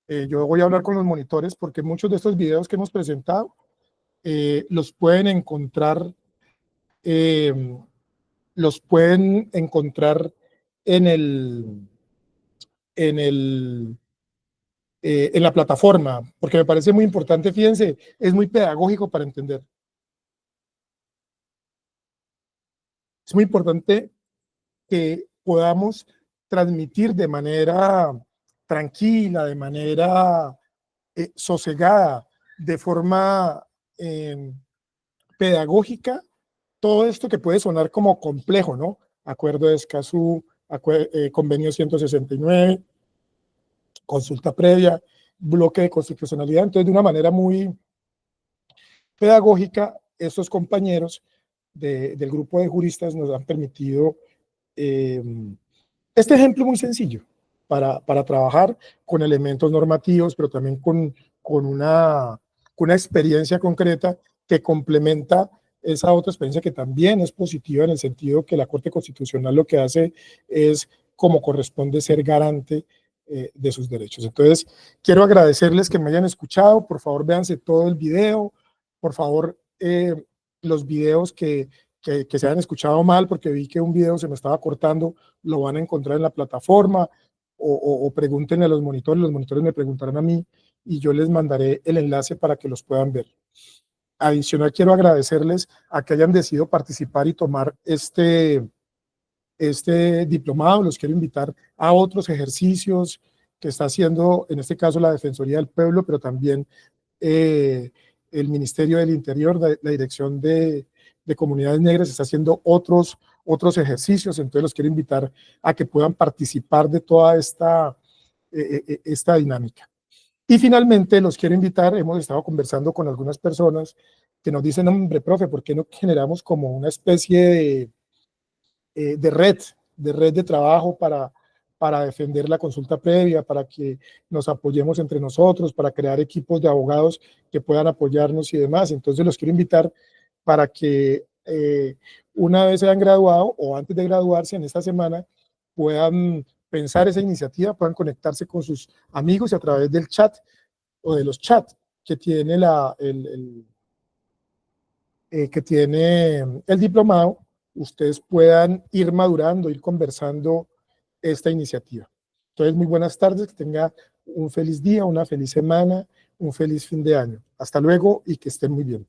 yo voy a hablar con los monitores porque muchos de estos videos que hemos presentado los pueden encontrar en la plataforma, porque me parece muy importante, fíjense, es muy pedagógico para entender. Es muy importante que podamos transmitir de manera tranquila, de manera sosegada, de forma pedagógica, todo esto que puede sonar como complejo, ¿no? Acuerdo de Escazú, convenio 169, consulta previa, bloque de constitucionalidad. Entonces, de una manera muy pedagógica, estos compañeros del grupo de juristas nos han permitido este ejemplo muy sencillo para trabajar con elementos normativos, pero también con una experiencia concreta que complementa esa otra experiencia que también es positiva en el sentido que la Corte Constitucional lo que hace es, como corresponde, ser garante de sus derechos. Entonces, quiero agradecerles que me hayan escuchado. Por favor, véanse todo el video. Por favor, los videos que se hayan escuchado mal, porque vi que un video se me estaba cortando, lo van a encontrar en la plataforma, o pregúntenle a los monitores me preguntarán a mí, y yo les mandaré el enlace para que los puedan ver. Adicional, quiero agradecerles a que hayan decidido participar y tomar este diplomado. Los quiero invitar a otros ejercicios que está haciendo, en este caso, la Defensoría del Pueblo, pero también el Ministerio del Interior, la Dirección de Comunidades Negras, está haciendo otros ejercicios. Entonces los quiero invitar a que puedan participar de toda esta dinámica. Y finalmente los quiero invitar, hemos estado conversando con algunas personas que nos dicen, hombre, profe, ¿por qué no generamos como una especie de red de trabajo para defender la consulta previa, para que nos apoyemos entre nosotros, para crear equipos de abogados que puedan apoyarnos y demás? Entonces los quiero invitar para que una vez se hayan graduado o antes de graduarse en esta semana puedan pensar esa iniciativa, puedan conectarse con sus amigos y a través del chat o de los chats que tiene el diplomado, ustedes puedan ir madurando, ir conversando esta iniciativa. Entonces, muy buenas tardes, que tenga un feliz día, una feliz semana, un feliz fin de año. Hasta luego y que estén muy bien.